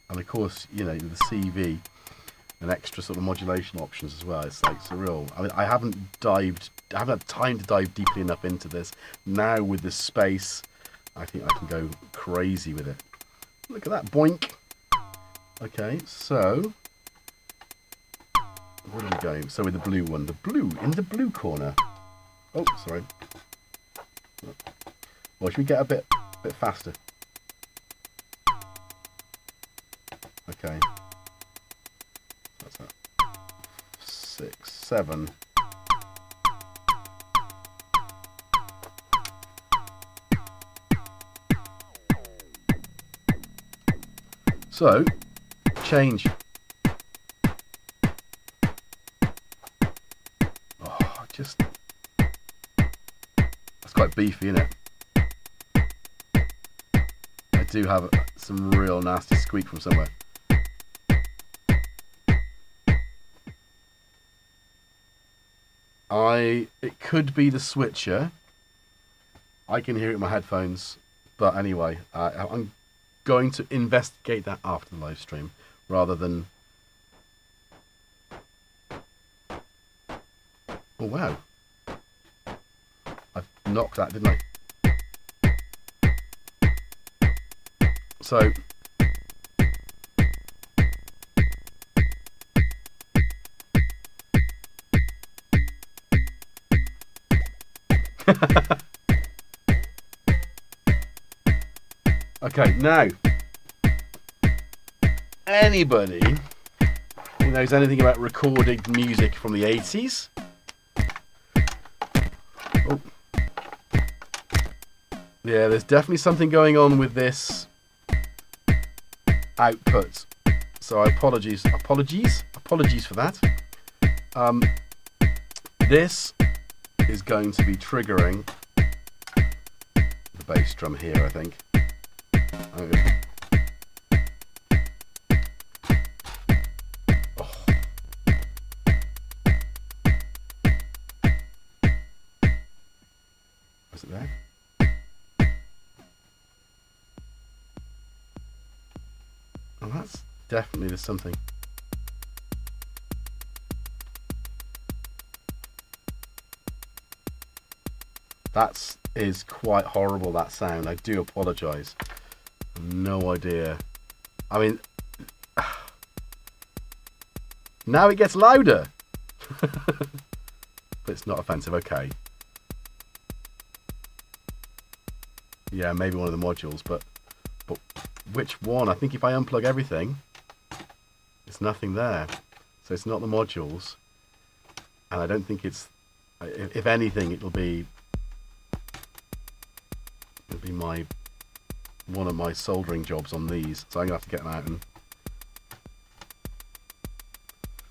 And of course, you know, the CV and extra sort of modulation options as well. It's like surreal. I mean, I haven't had time to dive deeply enough into this. Now with the space, I think I can go crazy with it. Look at that, boink. Okay, so where are we going? So with the blue one, the blue in the blue corner. Oh, sorry. Well, should we get a bit faster? Okay. That's that. 6, 7. So, change. Oh, just... That's quite beefy, isn't it? I do have some real nasty squeak from somewhere. It could be the switcher. I can hear it in my headphones. But anyway, I'm going to investigate that after the live stream rather than... Oh wow, I've knocked that, didn't I? So Okay, now, anybody who knows anything about recording music from the 80s? Oh. Yeah, there's definitely something going on with this output. So apologies for that. This is going to be triggering the bass drum here, I think. Okay. Oh. Was it there? Oh, that's definitely, there's something. That is quite horrible, that sound. I do apologise. No idea. I mean, now it gets louder. But it's not offensive, okay. Yeah, maybe one of the modules, but which one? I think if I unplug everything, there's nothing there. So it's not the modules. And I don't think it's, if anything, it'll be one of my soldering jobs on these. So I'm gonna have to get them out and,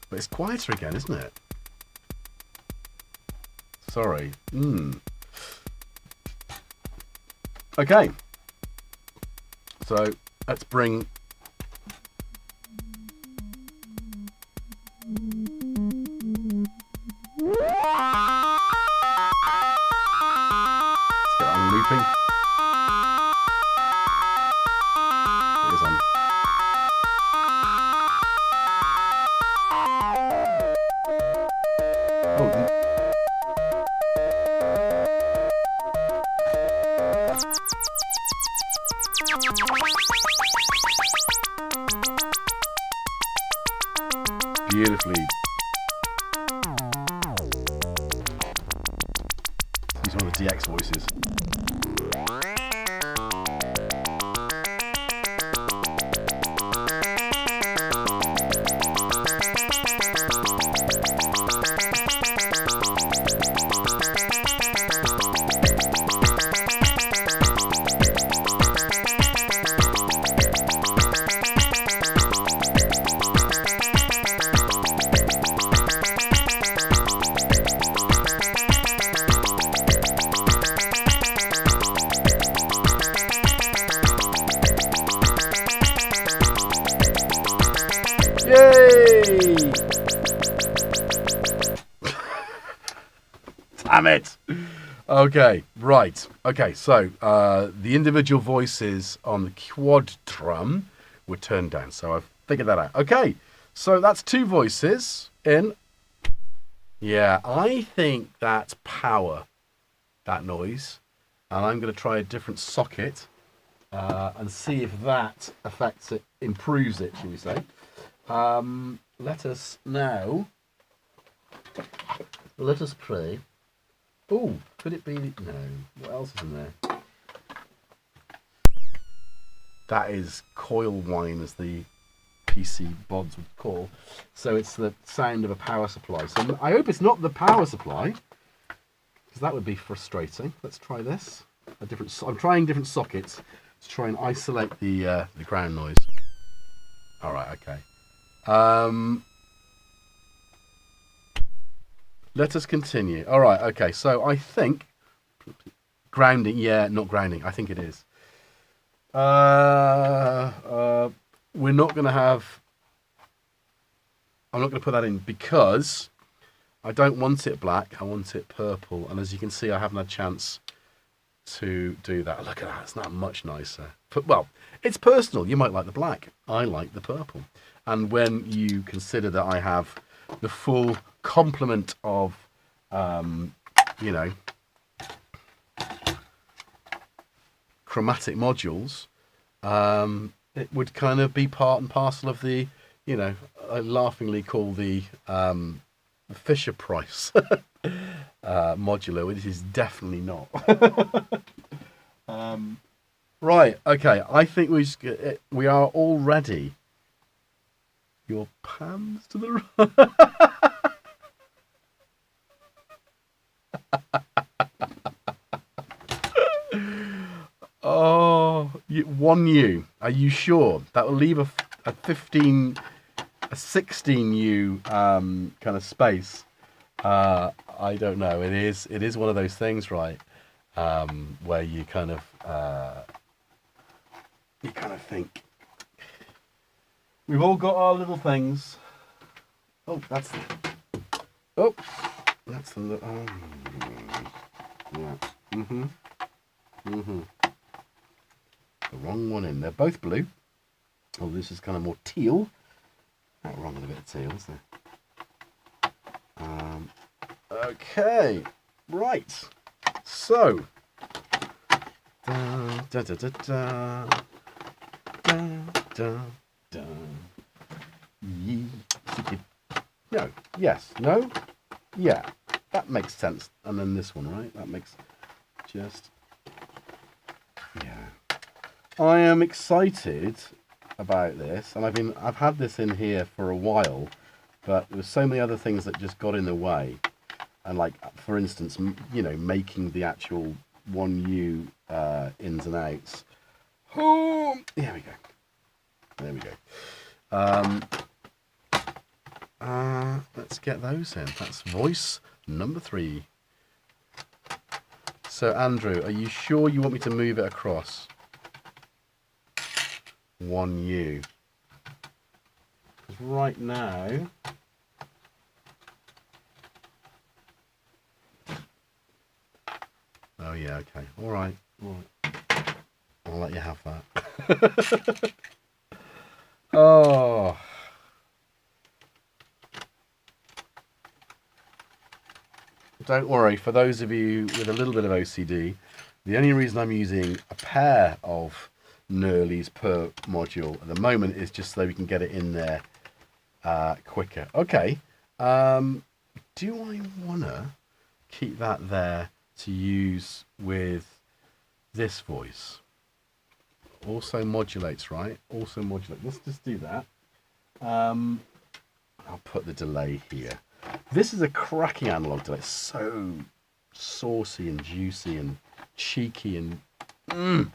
but it's quieter again, isn't it? Sorry. Okay. So let's bring looping. It is on. Oh. Beautifully. Use one of the DX voices. Damn it. Okay, right. Okay, so the individual voices on the quad drum were turned down, so I've figured that out. Okay, so that's two voices in. Yeah, I think that's power, that noise. And I'm going to try a different socket and see if that affects it, improves it, shall we say. Let us now, let us pray. Oh, could it be? No. What else is in there? That is coil whine, as the PC bods would call. So it's the sound of a power supply. So I hope it's not the power supply, because that would be frustrating. Let's try this. I'm trying different sockets to try and isolate the ground noise. All right. Okay. Let us continue. All right, okay, so I think grounding, yeah, not grounding, I think it is. We're not going to have, I'm not going to put that in because I don't want it black, I want it purple. And as you can see, I haven't had a chance to do that. Look at that, it's not much nicer. But, well, it's personal. You might like the black. I like the purple. And when you consider that I have the full complement of, you know, chromatic modules, it would kind of be part and parcel of the, you know, I laughingly call the Fisher Price modular, which is definitely not. Right, okay, I think we are all ready. Your pans to the right. Oh, 1U. Are you sure? That will leave a 16U kind of space. I don't know. It is one of those things, right? Where you kind of think we've all got our little things. Oh, that's the yeah. The wrong one in. They're both blue. Oh, this is kind of more teal. Not wrong with a bit of teal, is there? Okay, right. So, no, yes, no, yeah, that makes sense. And then this one, right? That makes just, yeah. I am excited about this, and I've had this in here for a while, but there were so many other things that just got in the way. And like, for instance, you know, making the actual 1U ins and outs. Oh, there we go. There we go. Let's get those in. That's voice number 3. So Andrew, are you sure you want me to move it across? 1U. Because right now, oh yeah, okay, all right. I'll let you have that. Oh. Don't worry, for those of you with a little bit of OCD, the only reason I'm using a pair of knurlies per module at the moment is just so we can get it in there quicker. Okay, do I want to keep that there to use with this voice? Also modulates, right? Also modulate. Let's just do that. I'll put the delay here. This is a cracking analog delay. It's so saucy and juicy and cheeky and Oh.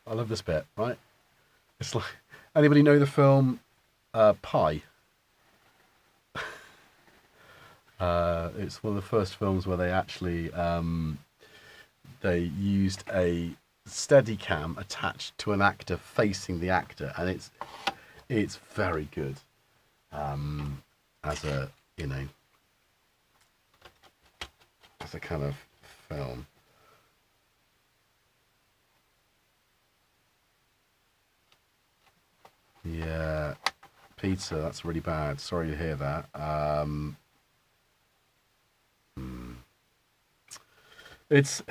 I love this bit, right? It's like, anybody know the film Pi? It's one of the first films where they actually they used a Steadicam attached to an actor facing the actor, and it's very good as a, you know, as a kind of film. Yeah, Peter, that's really bad. Sorry to hear that. It's,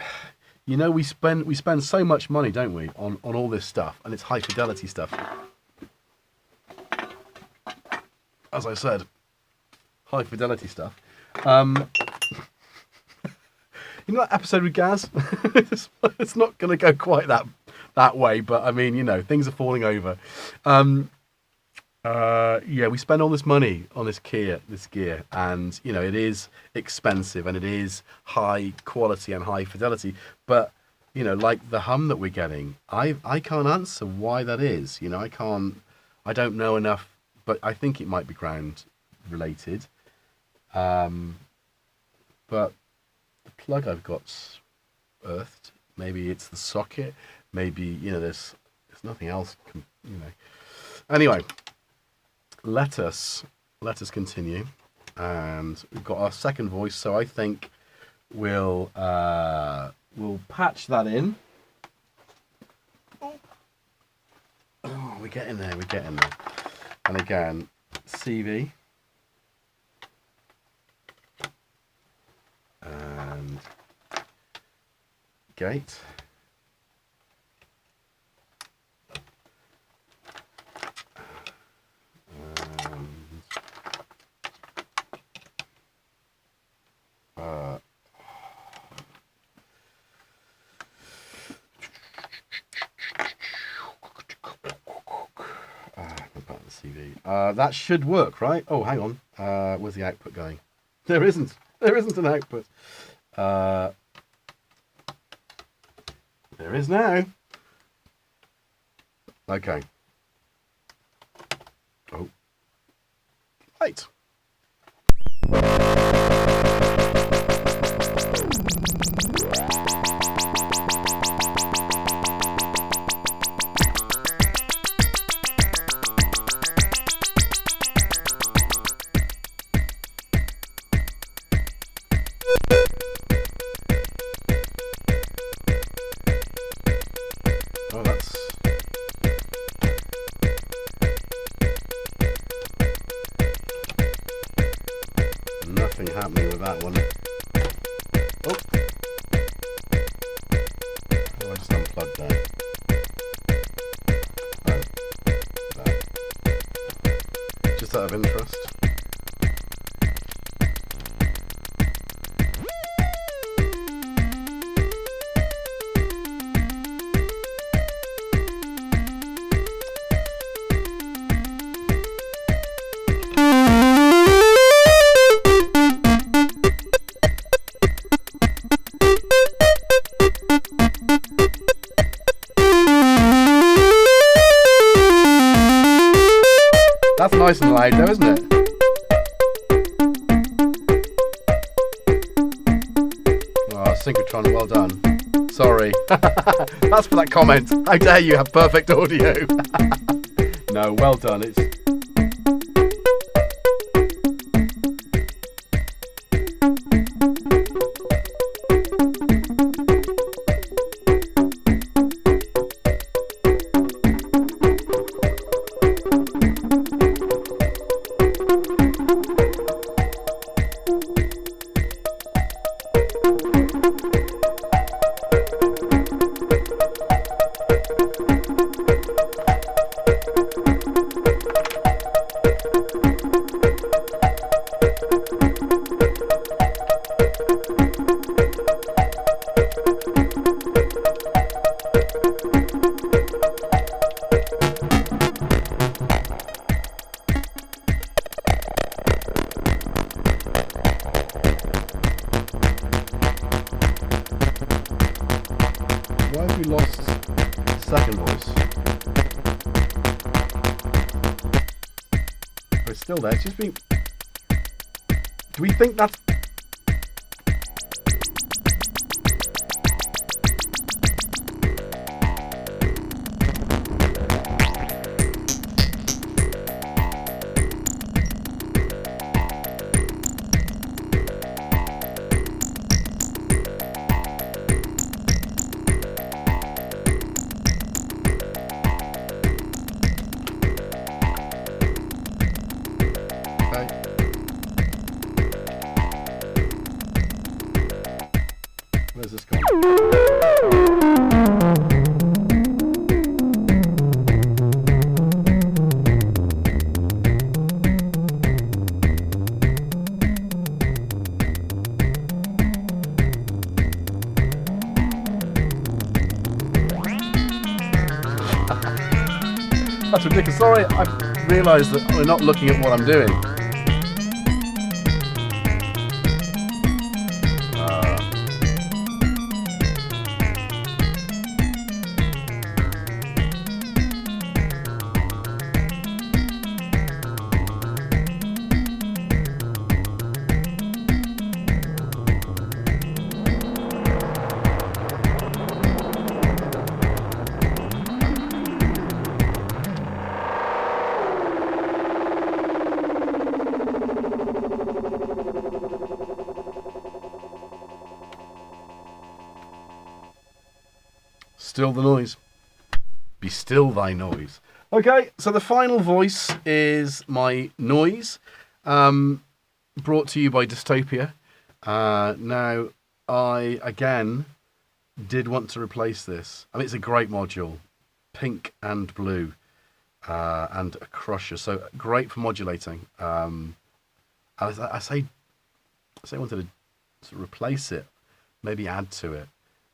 you know, we spend so much money, don't we, on all this stuff, and it's high fidelity stuff. As I said, high fidelity stuff. You know that episode with Gaz? It's not going to go quite that way, but I mean, you know, things are falling over. Yeah, we spend all this money on this gear, and you know, it is expensive and it is high quality and high fidelity. But you know, like the hum that we're getting, I can't answer why that is. You know, I don't know enough, but I think it might be ground related. But the plug I've got's earthed. Maybe it's the socket. Maybe, you know, there's nothing else. You know. Anyway. Let us continue, and we've got our second voice, so I think we'll patch that in. Oh, we're getting there, and again, CV and gate. FEG. That should work, right? Oh, hang on. Where's the output going? There isn't. There isn't an output. There is now. Okay. Oh. Right. Happening with that one. Oh, I just unplugged that. That. Just out of interest. That's nice and loud though, isn't it? Oh, Synchrotron, well done. Sorry. That's for that comment. How dare you have perfect audio? No, well done. It's... Why have we lost the second voice? But it's still there. It's just being... Do we think that's... Where's this gone? That's ridiculous. Sorry, I realised that we're not looking at what I'm doing. Still the noise. Be still thy noise. Okay, so the final voice is my noise, brought to you by Dystopia. Now, I, again, did want to replace this. I mean, it's a great module. Pink and blue, and a crusher. So great for modulating. I say I wanted to sort of replace it, maybe add to it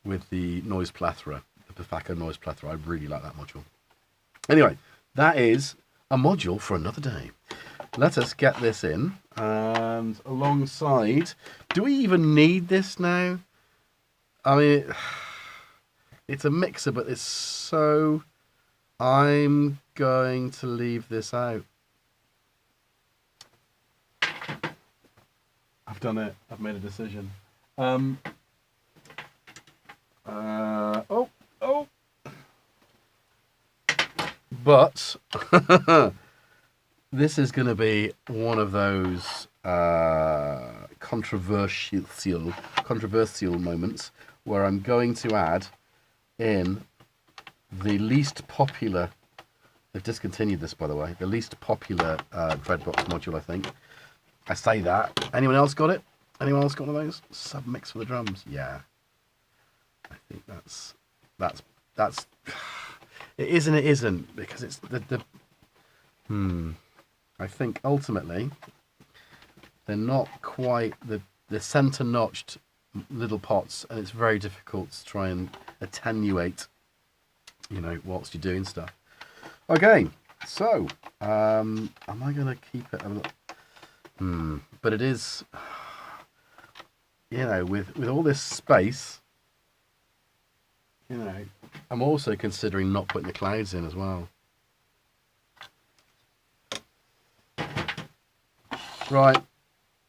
with the noise plethora. The Befaco noise plethora. I really like that module. Anyway, that is a module for another day. Let us get this in, and alongside, do we even need this now? I mean, it's a mixer, but it's so... I'm going to leave this out. I've done it. I've made a decision. But this is going to be one of those controversial moments where I'm going to add in the least popular. They've discontinued this, by the way. The least popular Dreadbox module, I think. I say that. Anyone else got it? Anyone else got one of those? Submix for the drums. Yeah. I think that's it is and it isn't, because it's I think ultimately they're not quite the center notched little pots, and it's very difficult to try and attenuate, you know, whilst you're doing stuff. Okay, so am I gonna keep it a little? But it is, you know, with all this space, you know, I'm also considering not putting the clouds in as well. Right,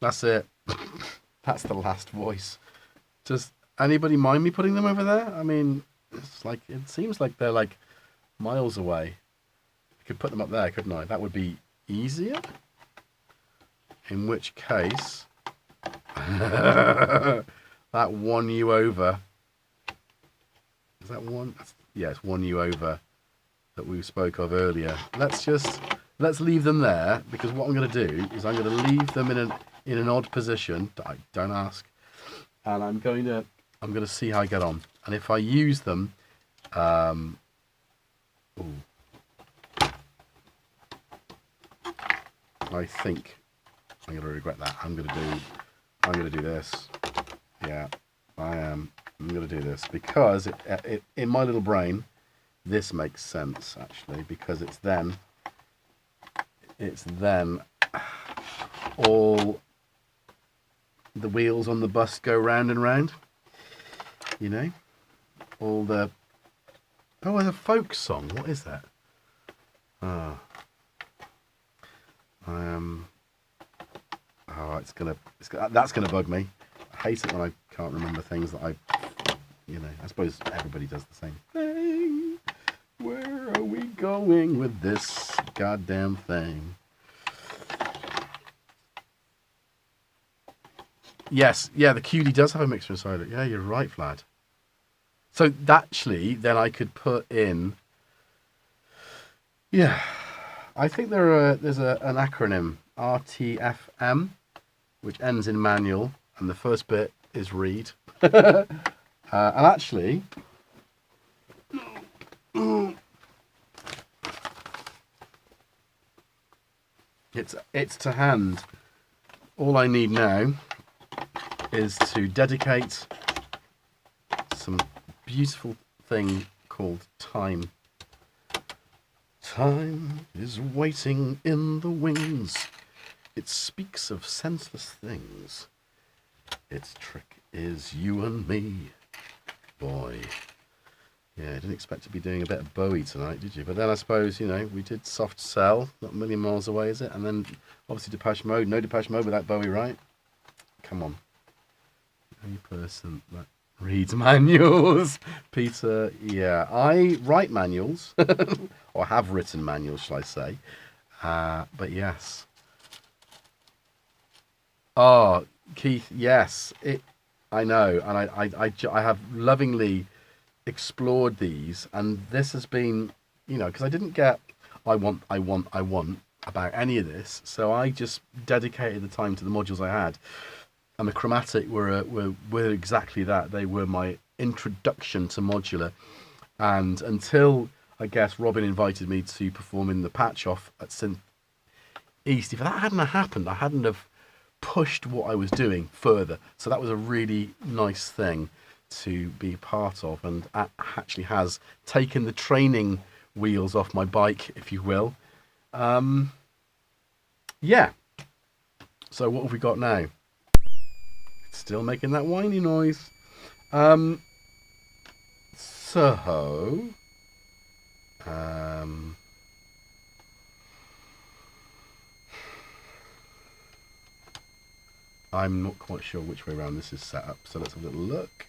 that's it. That's the last voice. Does anybody mind me putting them over there? I mean, it's like, it seems like they're like miles away. I could put them up there, couldn't I? That would be easier. In which case, that won you over. Is that one? Yeah, it's one you over that we spoke of earlier. Let's leave them there, because what I'm going to do is I'm going to leave them in an odd position. Don't ask. And I'm going to see how I get on. And if I use them, I think I'm going to regret that. I'm going to do this. Yeah, I am. I'm going to do this because it in my little brain, this makes sense actually, because it's then all the wheels on the bus go round and round. You know, all the it's a folk song. What is that? That's gonna bug me. I hate it when I can't remember things that I suppose everybody does the same thing. Where are we going with this goddamn thing? Yes, yeah, the QD does have a mixer inside it. Yeah, you're right, Vlad. So actually, then I could put in. Yeah, I think there's an acronym, RTFM, which ends in manual, and the first bit is read. And actually, it's to hand. All I need now is to dedicate some beautiful thing called time. Time is waiting in the wings. It speaks of senseless things. Its trick is you and me, boy. Yeah, I didn't expect to be doing a bit of Bowie tonight, did you? But then I suppose, we did Soft Cell, not a million miles away, is it? And then obviously Depeche Mode. No Depeche Mode without Bowie, right? Come on. Any person that reads manuals. Peter, yeah. I write manuals, or have written manuals, shall I say. But yes. Oh, Keith, yes. I know, and I have lovingly explored these, and this has been, because I didn't get I want about any of this, so I just dedicated the time to the modules I had. And the Chromatic were exactly that. They were my introduction to modular, and until I guess Robin invited me to perform in the patch off at Synth East, if that hadn't happened, I hadn't have pushed what I was doing further. So that was a really nice thing to be part of, and actually has taken the training wheels off my bike, if you will, Yeah. So what have we got now? It's still making that whiny noise. I'm not quite sure which way around this is set up, so let's have a little look.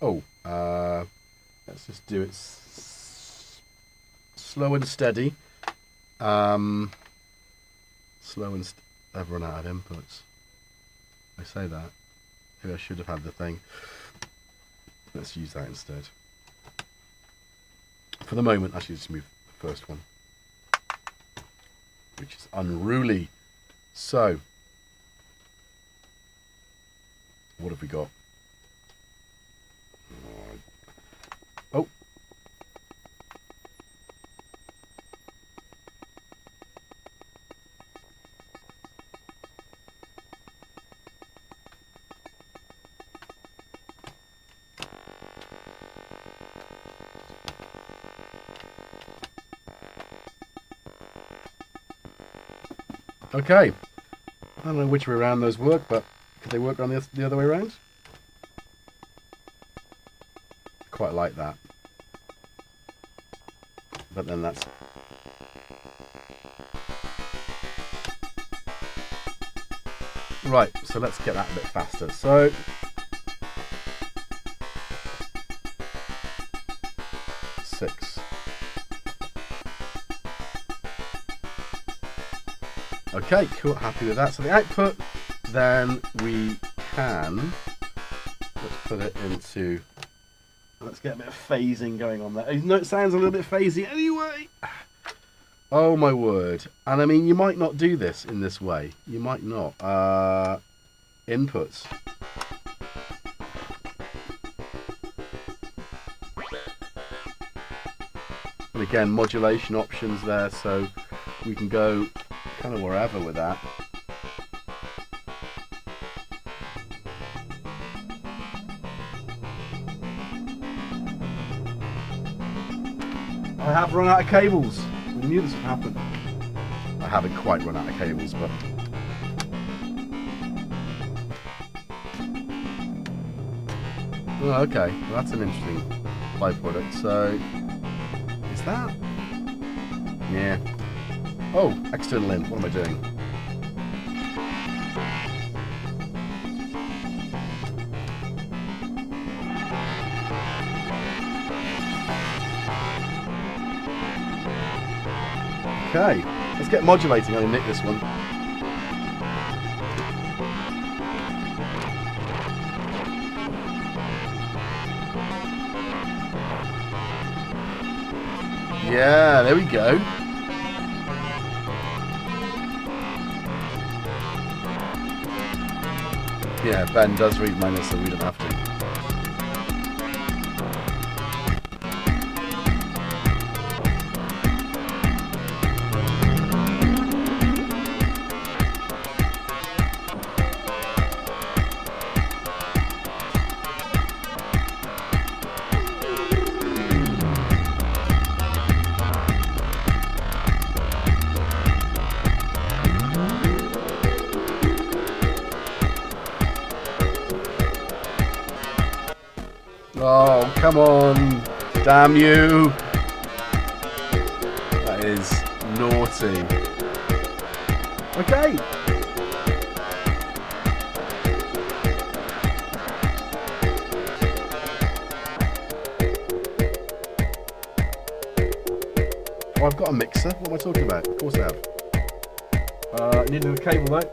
Oh, let's just do it slow and steady. I've run out of inputs. I say that. Maybe I should have had the thing. Let's use that instead. For the moment, actually, just move the first one, which is unruly. So, what have we got? Oh. Okay. I don't know which way around those work, but could they work on the other way around? Quite like that. But then that's... Right, so let's get that a bit faster. So... Six. Okay, cool, happy with that. So the output, then we can, let's put it into, let's get a bit of phasing going on there. Even though it sounds a little bit phasey anyway. Oh my word. And I mean, you might not do this in this way. You might not. Inputs. And again, modulation options there, so we can go kind of wherever with that. I have run out of cables. We knew this would happen. I haven't quite run out of cables, but... Oh, okay, well, that's an interesting byproduct. So, is that? Yeah. Oh, external in. What am I doing? Okay, let's get modulating. I'm going to nick this one. Yeah, there we go. Yeah, Ben does read minus, so we don't have to. Oh, come on. Damn you. That is naughty. Okay. Oh, I've got a mixer. What am I talking about? Of course I have. I need a cable though.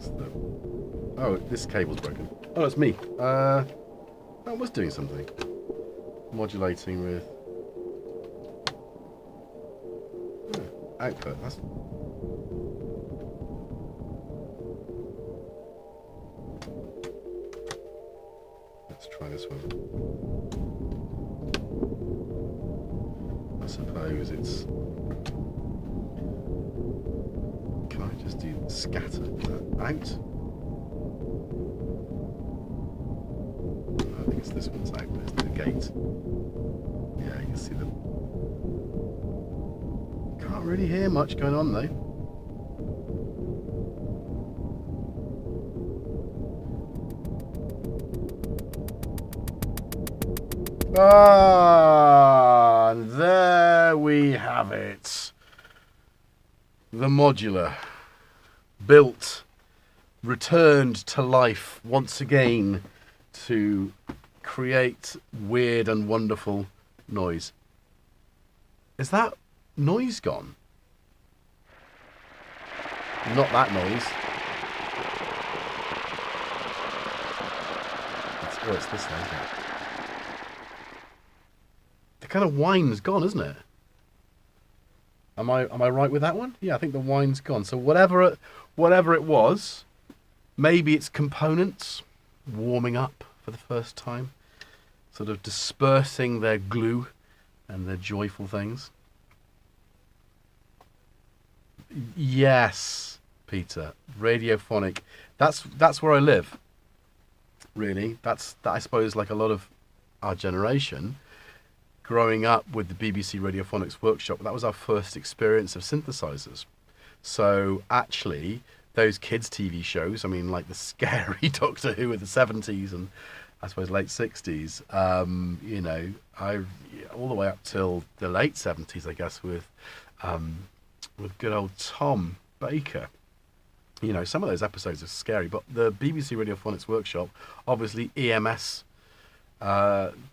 What's the... Oh, this cable's broken. Oh, it's me. That was doing something. Modulating with... Oh, output. That's... Let's try this one. I suppose it's... Can I just do scatter that out? I think it's this one's out, but it's the gate. Yeah, you can see the... Can't really hear much going on though. Ah, and there we have it. The Modular, built, returned to life once again to create weird and wonderful noise. Is that noise gone? Not that noise. It's this now, isn't it? The kind of whine's gone, isn't it? Am I right with that one? Yeah, I think the whine's gone. So whatever it was, maybe it's components warming up for the first time, sort of dispersing their glue and their joyful things. Yes, Peter, radiophonic. That's where I live. Really, that's I suppose like a lot of our generation. Growing up with the BBC Radiophonics Workshop, that was our first experience of synthesizers. So actually, those kids' TV shows, I mean, like the scary Doctor Who of the 70s and I suppose late 60s, you know, all the way up till the late 70s, I guess, with good old Tom Baker. You know, some of those episodes are scary, but the BBC Radiophonics Workshop, obviously EMS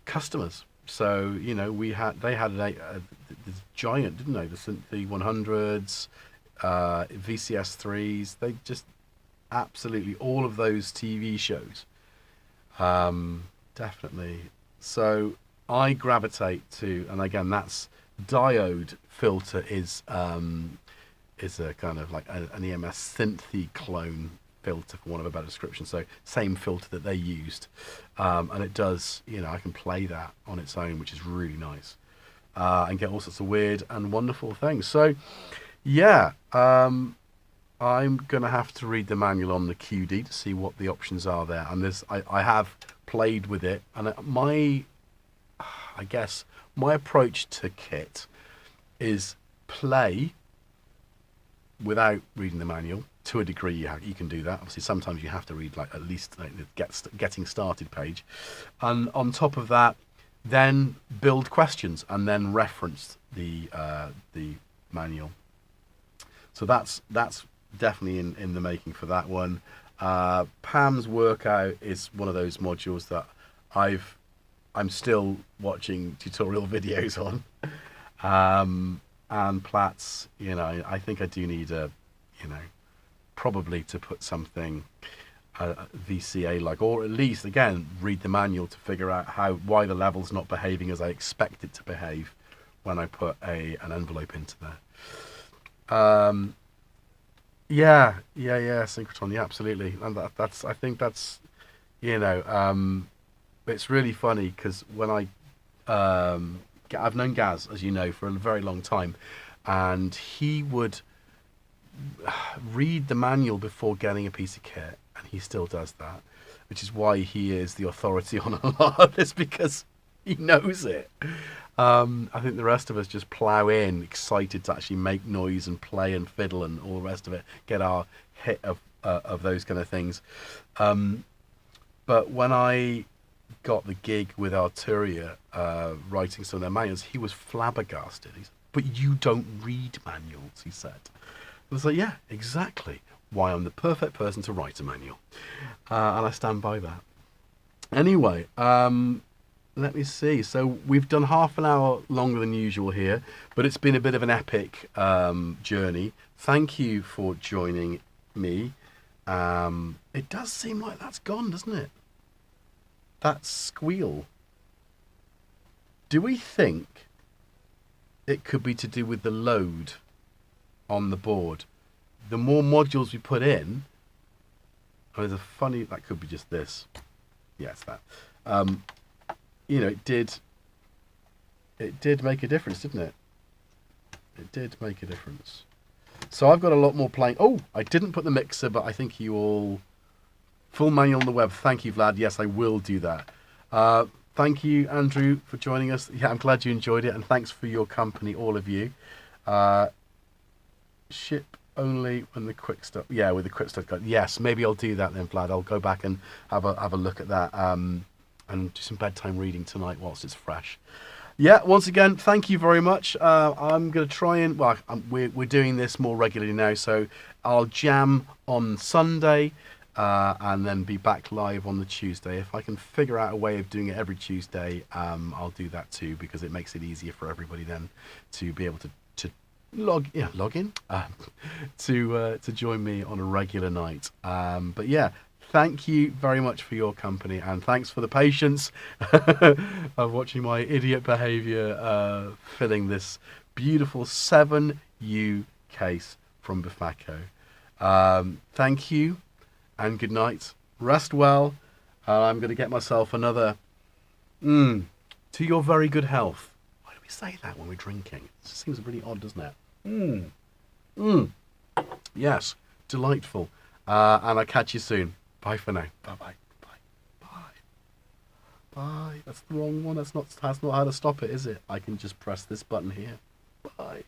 customers. So, you know, they had this giant, didn't they? The Synth 100s, VCS 3s. They just absolutely all of those TV shows. Definitely. So I gravitate to, and again, that's diode filter is a kind of like an EMS synthy clone filter, for want of a better description. So same filter that they used, and it does, you know, I can play that on its own, which is really nice, and get all sorts of weird and wonderful things. So yeah, I'm gonna have to read the manual on the QD to see what the options are there. And I have played with it, and I guess my approach to kit is play without reading the manual. To a degree, you can do that. Obviously, sometimes you have to read like at least like the getting started page, and on top of that, then build questions and then reference the manual. So that's definitely in the making for that one. Pam's workout is one of those modules that I'm still watching tutorial videos on, and Platt's. You know, I think I do need probably to put something VCA like, or at least again read the manual to figure out why the level's not behaving as I expect it to behave when I put an envelope into there. Yeah, synchrotron, yeah, absolutely. And that's I think that's, you know, it's really funny because when I've known Gaz, as you know, for a very long time, and he would read the manual before getting a piece of kit, and he still does that, which is why he is the authority on a lot of this, because he knows it. I think the rest of us just plow in excited to actually make noise and play and fiddle and all the rest of it, get our hit of those kind of things. But when I got the gig with Arturia, writing some of their manuals, he was flabbergasted. He said, "But you don't read manuals," he said. I was like, yeah, exactly why I'm the perfect person to write a manual. And I stand by that. Anyway, let me see. So we've done half an hour longer than usual here, but it's been a bit of an epic journey. Thank you for joining me. It does seem like that's gone, doesn't it? That squeal. Do we think it could be to do with the load on the board? The more modules we put in, there's a funny, that could be just this. Yeah, it's that. You know, it did make a difference, didn't it? It did make a difference. So I've got a lot more playing. Oh, I didn't put the mixer, but I think you all... Full manual on the web. Thank you, Vlad. Yes, I will do that. Thank you, Andrew, for joining us. Yeah, I'm glad you enjoyed it, and thanks for your company, all of you. Ship only when the quick stuff... Yeah, with the quick stuff. Yes, maybe I'll do that then, Vlad. I'll go back and have a look at that and do some bedtime reading tonight whilst it's fresh. Yeah, once again, thank you very much. I'm going to try and... Well, we're doing this more regularly now, so I'll jam on Sunday and then be back live on the Tuesday. If I can figure out a way of doing it every Tuesday, I'll do that too, because it makes it easier for everybody then to be able to log in to join me on a regular night. But yeah, thank you very much for your company, and thanks for the patience of watching my idiot behaviour filling this beautiful 7U case from Befaco. Thank you and good night. Rest well. I'm going to get myself another to your very good health. Why do we say that when we're drinking? It seems really odd, doesn't it? Yes, delightful. And I'll catch you soon. Bye for now. Bye-bye. Bye. That's the wrong one. That's not how to stop it, is it? I can just press this button here. Bye.